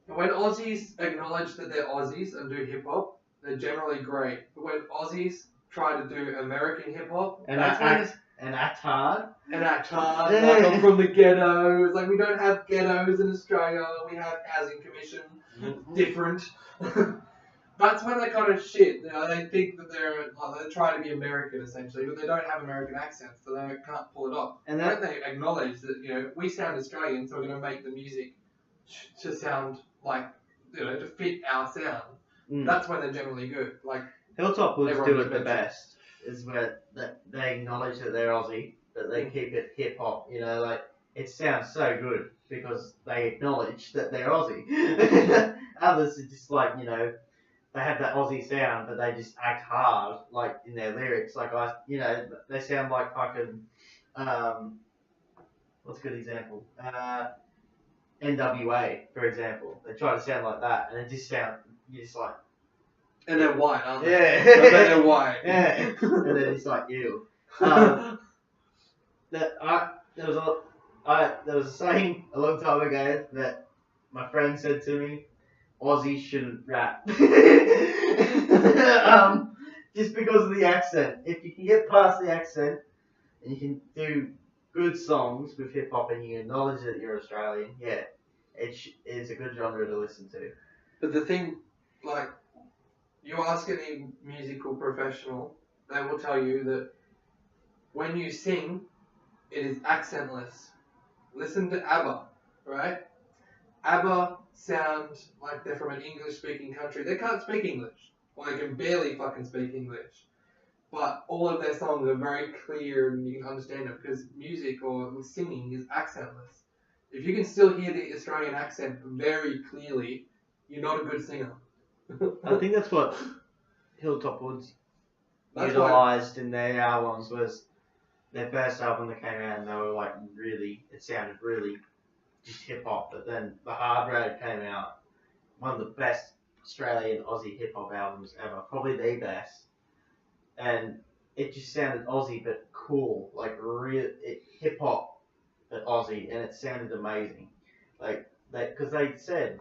When Aussies acknowledge that they're Aussies and do hip hop, they're generally great. But when Aussies try to do American hip hop, and act hard. And act hard, like I'm from the ghettos. Like we don't have ghettos in Australia. We have housing commission. Different. That's when they kind of shit. You know, they think that they're trying to be American essentially, but they don't have American accents, so they can't pull it off. And then they acknowledge that we sound Australian, so we're going to make the music to sound like to fit our sound. That's when they're generally good. Like Hilltop Hoods do it the best. Is where they acknowledge that they're Aussie, but they keep it hip hop. Like it sounds so good because they acknowledge that they're Aussie. Others are just like they have that Aussie sound, but they just act hard, like in their lyrics. Like they sound like fucking what's a good example? NWA, for example. They try to sound like that, and it just sounds you're just like. And they're white, aren't they? Yeah. They're white. Yeah. And then it's like you. There was a saying a long time ago that my friend said to me, Aussies shouldn't rap. Just because of the accent. If you can get past the accent and you can do good songs with hip hop and you acknowledge that you're Australian, yeah, it is a good genre to listen to. But the thing, like, you ask any musical professional, they will tell you that when you sing, it is accentless. Listen to ABBA, right? ABBA sound like they're from an English-speaking country. They can't speak English. Well, they can barely fucking speak English. But all of their songs are very clear and you can understand them because music or singing is accentless. If you can still hear the Australian accent very clearly, you're not a good singer. I think that's what Hilltop Hoods utilised in their albums was their first album that came out and they were like it sounded really just hip hop, but then The Hard Road came out, one of the best Australian Aussie hip hop albums ever, probably the best, and it just sounded Aussie but cool, like hip hop but Aussie, and it sounded amazing, like because they said,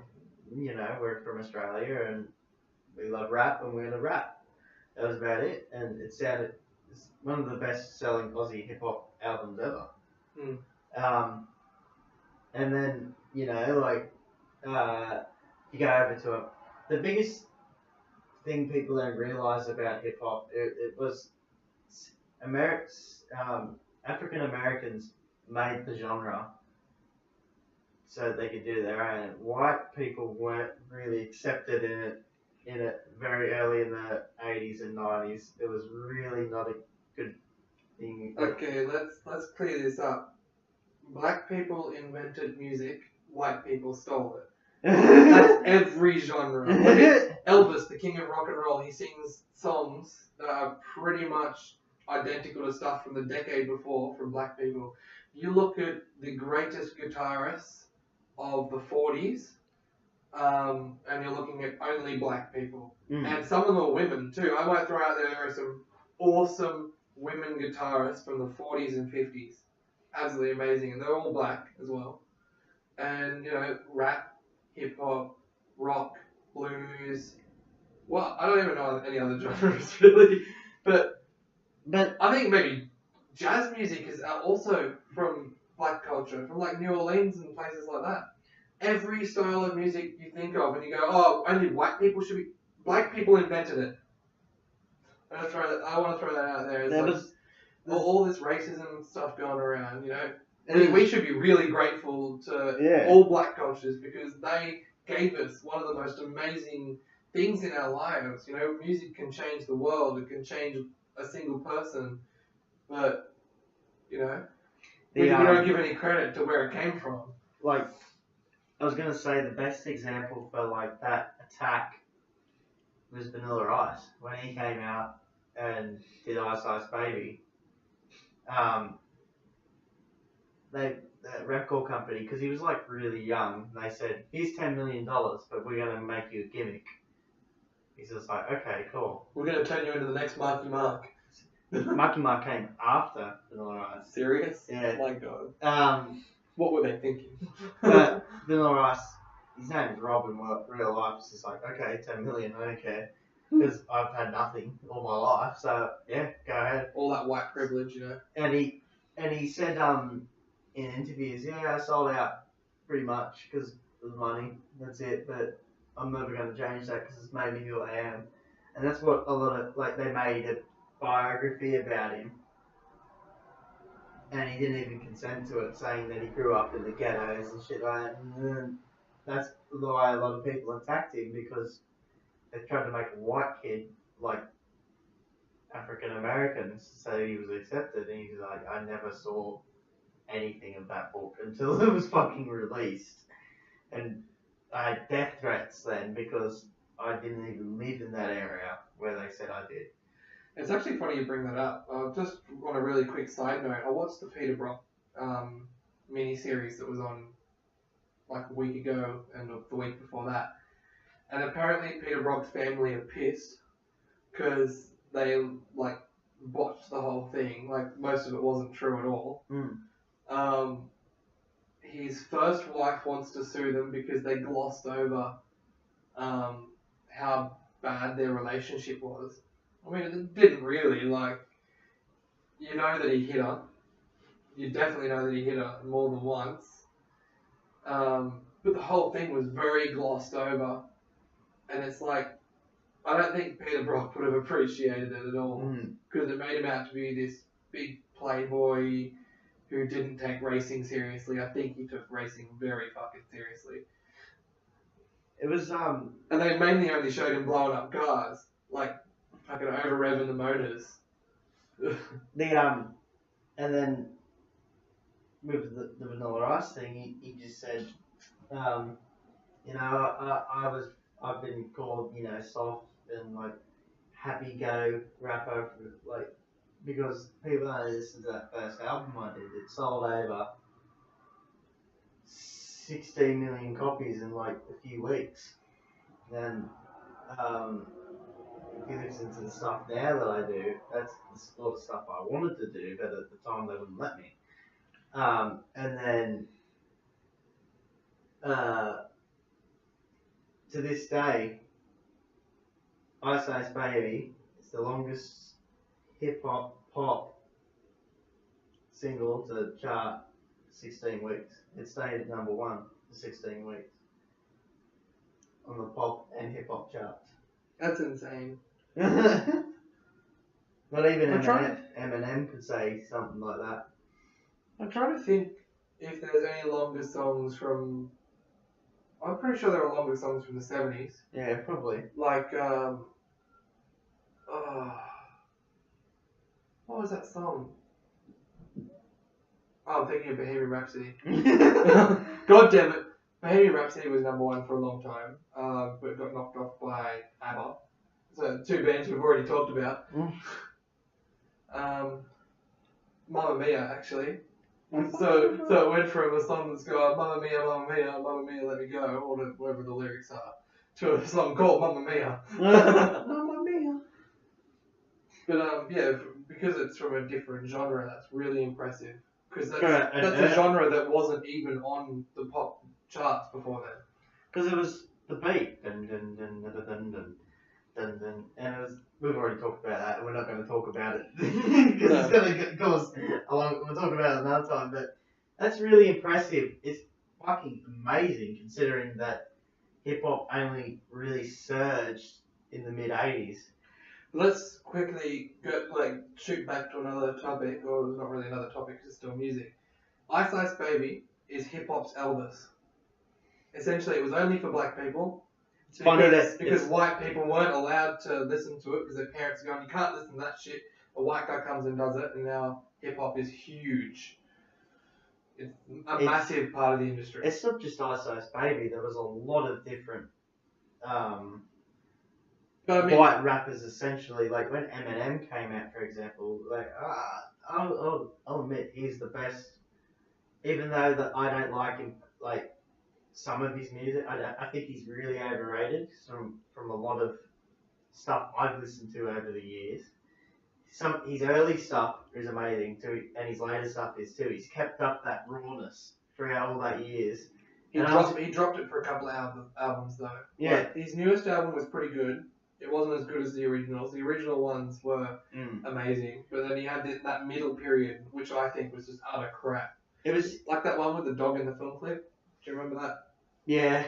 we're from Australia and we love rap and we're gonna rap. That was about it, and it's one of the best selling Aussie hip hop albums ever. And then you go over to it. The biggest thing people don't realise about hip hop, it was African Americans made the genre so they could do their own. White people weren't really accepted in it very early in the 80s and 90s. It was really not a good thing. Okay, let's clear this up. Black people invented music, white people stole it. That's every genre. Look at Elvis, the king of rock and roll. He sings songs that are pretty much identical to stuff from the decade before from black people. You look at the greatest guitarists of the 40s, and you're looking at only black people. And some of them are women too. I might throw out there are some awesome women guitarists from the 40s and 50s. Absolutely amazing. And they're all black as well. And, rap, hip hop, rock, blues. Well, I don't even know any other genres really. But I think maybe jazz music is also from black culture, from like New Orleans and places like that. Every style of music you think of and you go, oh, only white people should be... Black people invented it. I want to throw that out there. All this racism stuff going around, we should be really grateful to all black cultures because they gave us one of the most amazing things in our lives. Music can change the world. It can change a single person. But, we don't give any credit to where it came from. Like, I was going to say the best example for, like, that attack was Vanilla Ice. When he came out and did Ice Ice Baby, they the record company, because he was like really young, and they said, here's $10 million, but we're going to make you a gimmick. He's just like, okay, cool. We're going to turn you into the next Marky Mark. Marky Mark came after Vanilla Ice. Serious? Yeah. Oh my god. What were they thinking? But Vanilla Ice, his name is Rob in real life. It's just like, okay, 10 million, I don't care. Because I've had nothing all my life, so yeah, go ahead. All that white privilege, you know. And he said in interviews, yeah, I sold out pretty much because of the money. That's it. But I'm never going to change that because it's made me who I am. And that's what a lot of, like, they made a biography about him. And he didn't even consent to it, saying that he grew up in the ghettos and shit like that. And that's why a lot of people attacked him, because they tried to make a white kid like African Americans so he was accepted. And he's like, I never saw anything of that book until it was fucking released. And I had death threats then because I didn't even live in that area where they said I did. It's actually funny you bring that up. Just on a really quick side note, I watched the Peter Brock mini-series that was on like a week ago and the week before that. And apparently Peter Brock's family are pissed because they like botched the whole thing. Like most of it wasn't true at all. His first wife wants to sue them because they glossed over how bad their relationship was. I mean, it didn't really, like, you know that he hit her. You definitely know that he hit her more than once. But the whole thing was very glossed over. And it's like, I don't think Peter Brock would have appreciated it at all. Because it made him out to be this big playboy who didn't take racing seriously. I think he took racing very fucking seriously. It was, And they mainly only showed him blowing up cars. Like, fucking over-revving the motors. And then with the Vanilla Ice thing, he just said, you know, I've been called, you know, soft and like happy-go rapper, like, because people don't listen to that first album I did. It sold over 16 million copies in like a few weeks. And if you listen to the stuff now that I do, that's the sort of stuff I wanted to do, but at the time they wouldn't let me. And then to this day, Ice Ice Baby is the longest hip-hop pop single to chart 16 weeks. It stayed at number 1 for 16 weeks on the pop and hip-hop charts. That's insane. Not even Eminem could say something like that. I'm trying to think if there's any longer songs from... I'm pretty sure there are longer songs from the 70s. Yeah, probably. Like, what was that song? Oh, I'm thinking of Bohemian Rhapsody. God damn it. Bohemian Rhapsody was number 1 for a long time, but it got knocked off by ABBA. So 2 bands we've already talked about. Mamma Mia, actually. So it went from a song that's got Mamma Mia, let me go, or whatever the lyrics are, to a song called Mamma Mia. Mamma Mia. But yeah, because it's from a different genre, that's really impressive. Because that's a genre that wasn't even on the pop charts before then. Because it was the beat. Dun, dun, dun, dun, dun, dun, dun, dun. And it was, we've already talked about that, and we're not going to talk about it. Because it's going to cause a long... We'll talk about it another time, but that's really impressive. It's fucking amazing, considering that hip-hop only really surged in the mid-80s. Let's quickly shoot back to another topic, or it's not really another topic, it's still music. Ice Ice Baby is hip-hop's Elvis. Essentially, it was only for black people. It's funny because white people weren't allowed to listen to it because their parents are going, you can't listen to that shit. A white guy comes and does it, and now hip-hop is huge. It's a massive part of the industry. It's not just Ice Ice Baby. There was a lot of different white rappers, essentially. Like when Eminem came out, for example, like I'll admit he's the best even though that I don't like him, like some of his music, I think he's really overrated from a lot of stuff I've listened to over the years. His early stuff is amazing too, and his later stuff is too. He's kept up that rawness throughout all that years. He dropped it for a couple of albums though. Yeah. Like, his newest album was pretty good. It wasn't as good as the originals. The original ones were amazing, but then he had that middle period, which I think was just utter crap. It was like that one with the dog in the film clip. Do you remember that? Yeah.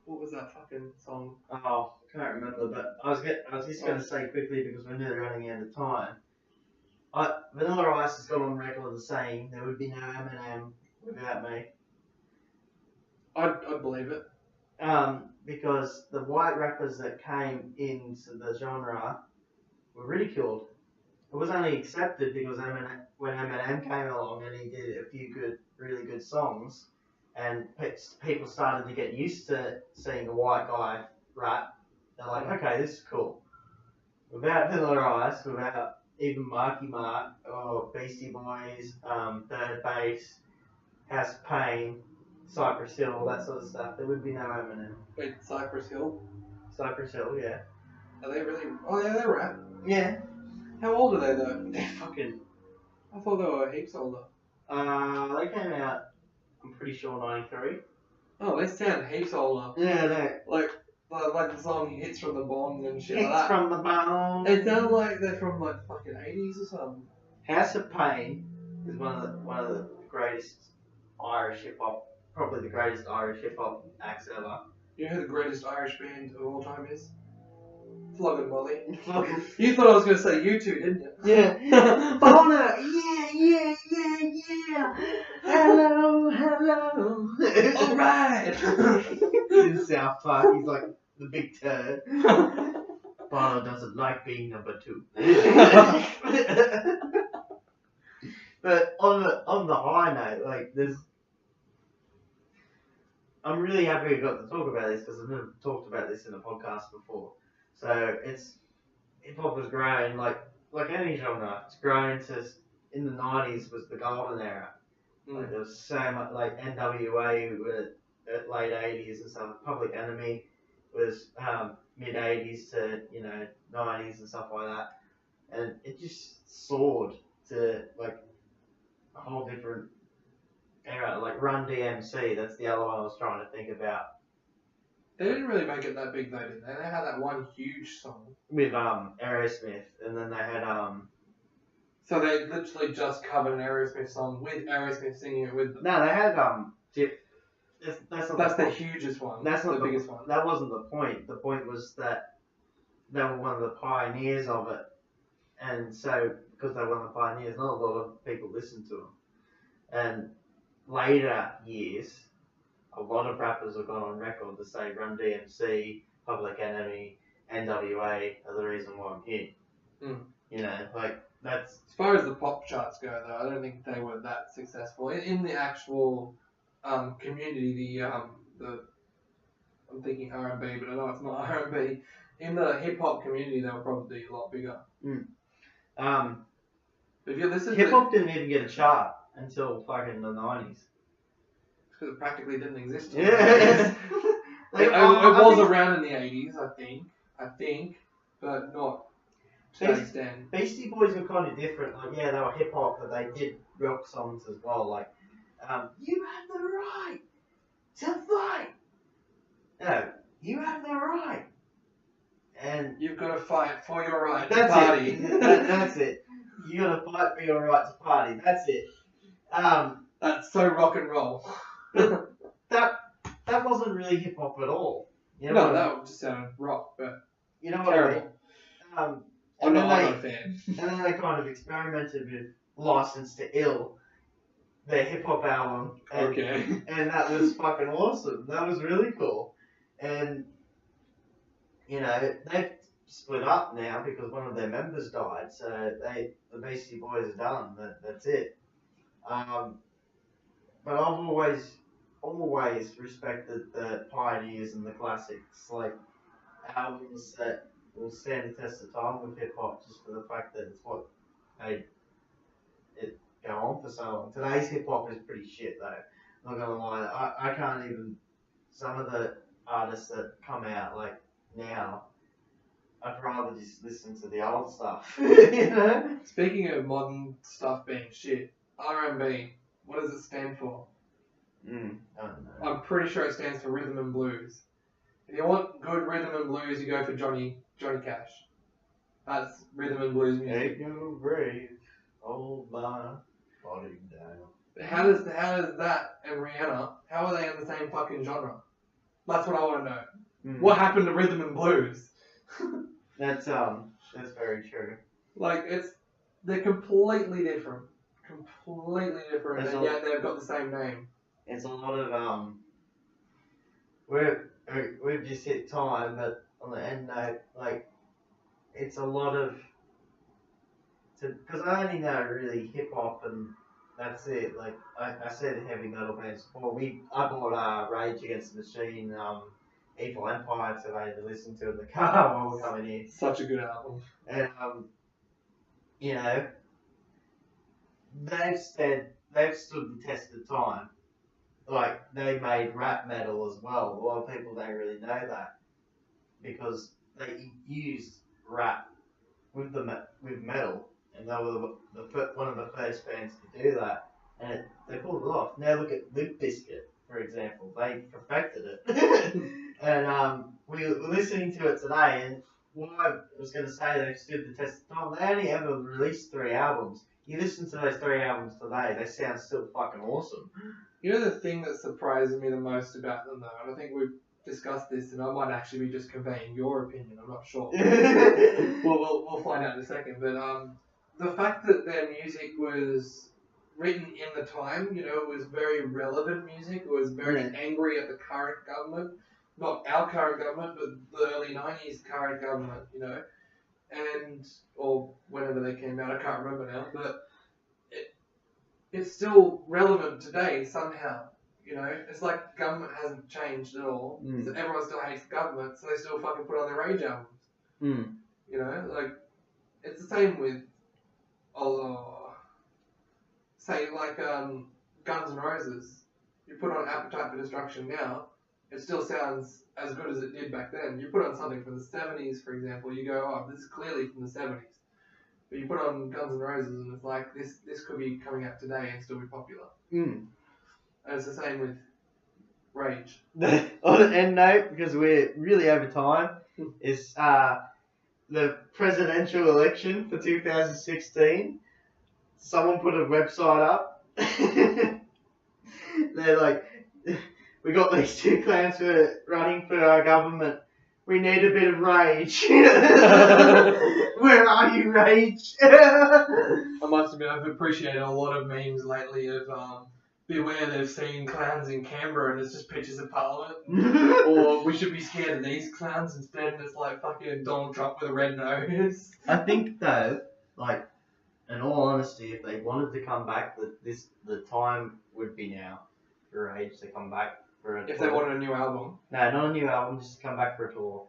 What was that fucking song? Oh, can't remember. But I was just going to say quickly because we're nearly running out of time. Vanilla Ice has gone on record as saying there would be no Eminem without me. I'd believe it. Because the white rappers that came into the genre were ridiculed. It was only accepted because when Eminem came along and he did a few really good songs, and people started to get used to seeing a white guy rap. They're like, okay, this is cool. Without Vanilla Ice, without even Marky Mark or Beastie Boys, Third Base, House of Pain, Cypress Hill, that sort of stuff, there would be no Eminem. Wait, Cypress Hill? Cypress Hill, yeah. Are they really? Oh yeah, they rap. Yeah. How old are they though? They're fucking... I thought they were heaps older. They came out, I'm pretty sure, 93. Oh, they sound heaps older. Yeah, they... Like the song Hits from the Bomb and shit Hits like that. from the Bomb. They sound like they're from like fucking 80s or something. House of Pain is one of the greatest Irish hip hop, probably the greatest Irish hip hop acts ever. You know who the greatest Irish band of all time is? Flog and Molly. You thought I was going to say U2, didn't you? Yeah. Boner. Yeah. Hello. All right. In South Park, he's like the big turd. Bono doesn't like being number 2. But on the high note, like I'm really happy we got to talk about this because I've never talked about this in a podcast before. So hip hop has grown like any genre. It's grown to, in the 90s was the golden era. Like there was so much, like NWA were at late 80s and stuff. Public Enemy was mid 80s to 90s and stuff like that, and it just soared to like a whole different era. Like Run DMC, that's the other one I was trying to think about. They didn't really make it that big though, did they? They had that one huge song With Aerosmith, and then they had So they literally just covered an Aerosmith song with Aerosmith singing it with them. No, they had That's the hugest one. That's not the biggest one. That wasn't the point. The point was that they were one of the pioneers of it, and so because they were one of the pioneers, not a lot of people listened to them. And later years, a lot of rappers have gone on record to say Run DMC, Public Enemy, NWA are the reason why I'm here. That's... As far as the pop charts go, though, I don't think they were that successful. In the actual community, I'm thinking R&B, but I know it's not R&B. In the hip-hop community, they were probably a lot bigger. But if you listen hip-hop didn't even get a chart until fucking the 90s. Because it practically didn't exist. Yeah. It was around in the 80s, I think, but not to that extent. Beastie Boys were kind of different. Like, yeah, they were hip hop, but they did rock songs as well. Like, you have the right to fight. No, you have the right. And you've got to fight for your right to that's party. It. That's it. You got to fight for your right to party. That's it. That's so rock and roll. That wasn't really hip hop at all. No, that just sounded rock, but you know what terrible. I mean? I'm not a fan. And then they kind of experimented with License to Ill, their hip hop album. And, and that was fucking awesome. That was really cool. And, they've split up now because one of their members died. So the Beastie Boys are done. That's it. But I've always respected the pioneers and the classics, like albums that will stand the test of time with hip hop, just for the fact that it's what go on for so long. Today's hip hop is pretty shit though. I'm not gonna lie. I can't even. Some of the artists that come out like now, I'd rather just listen to the old stuff. You know. Speaking of modern stuff being shit, R&B. What does it stand for? I don't know. I'm pretty sure it stands for rhythm and blues. If you want good rhythm and blues, you go for Johnny Cash. That's rhythm and blues music. Ain't no grave, hold my body down. How does that and Rihanna, how are they in the same fucking genre? That's what I want to know. What happened to rhythm and blues? That's very true. Like they're completely different. And yet they've got the same name. It's a lot of we've just hit time, but on the end note, like it's a lot of because I only know really hip hop and that's it. Like I said, heavy metal bands before. I bought Rage Against the Machine, Evil Empire today to listen to in the car while we're coming in. Such a good album. And you know, they've stood the test of time. Like they made rap metal as well. A lot of people don't really know that because they used rap with metal, and they were one of the first bands to do that, and they pulled it off. Now look at Limp Bizkit, for example. They perfected it, and we were listening to it today, and what I was going to say, they stood the test of time. They only ever released 3 albums. You listen to those 3 albums today, they sound still fucking awesome. You know the thing that surprises me the most about them, though, and I think we've discussed this, and I might actually be just conveying your opinion. I'm not sure. we'll find out in a second. But the fact that their music was written in the time, you know, it was very relevant music. It was very angry at the current government, not our current government, but the early '90s current government, you know, or whenever they came out. I can't remember now, but it's still relevant today somehow. You know, it's like government hasn't changed at all. So everyone still hates government, so they still fucking put on their Rage albums. You know, like it's the same with, say like Guns N' Roses. You put on Appetite for Destruction now, it still sounds as good as it did back then. You put on something from the 70s, for example, you go, oh, this is clearly from the 70s. But you put on Guns N' Roses and it's like, this could be coming out today and still be popular. And it's the same with Rage. On an end note, because we're really over time, is the presidential election for 2016. Someone put a website up. They're like, we got these 2 clowns running for our government. We need a bit of rage. Where are you, Rage? I must admit, I've appreciated a lot of memes lately of beware they've seen clowns in Canberra and it's just pictures of Parliament. Or we should be scared of these clowns instead and it's like fucking Donald Trump with a red nose. I think though, like, in all honesty, if they wanted to come back, the time would be now for Rage to come back. If they wanted a new album. No, not a new album, just come back for a tour.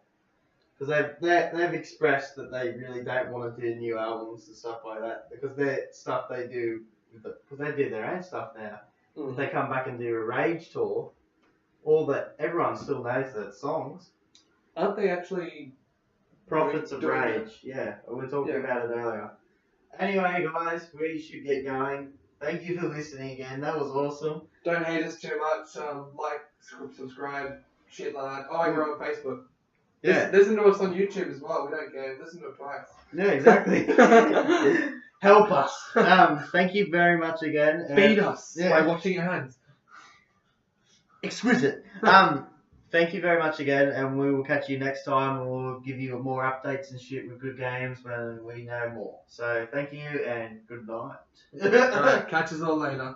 Because they've expressed that they really don't want to do new albums and stuff like that. Because their stuff they do, because they do their own stuff now. If they come back and do a Rage tour, everyone still knows their songs. Aren't they actually... Prophets of Rage, yeah. We were talking about it earlier. Anyway, guys, we should get going. Thank you for listening again. That was awesome. Don't hate us too much. Like, subscribe, shit like that. Oh, we're on Facebook. Yeah. Listen to us on YouTube as well. We don't care. Listen to it twice. Yeah, exactly. Help us. Thank you very much again. Feed us by washing your hands. Exquisite. Thank you very much again, and we will catch you next time. We'll give you more updates and shit with good games when we know more. So thank you and good night. Alright, catch us all later.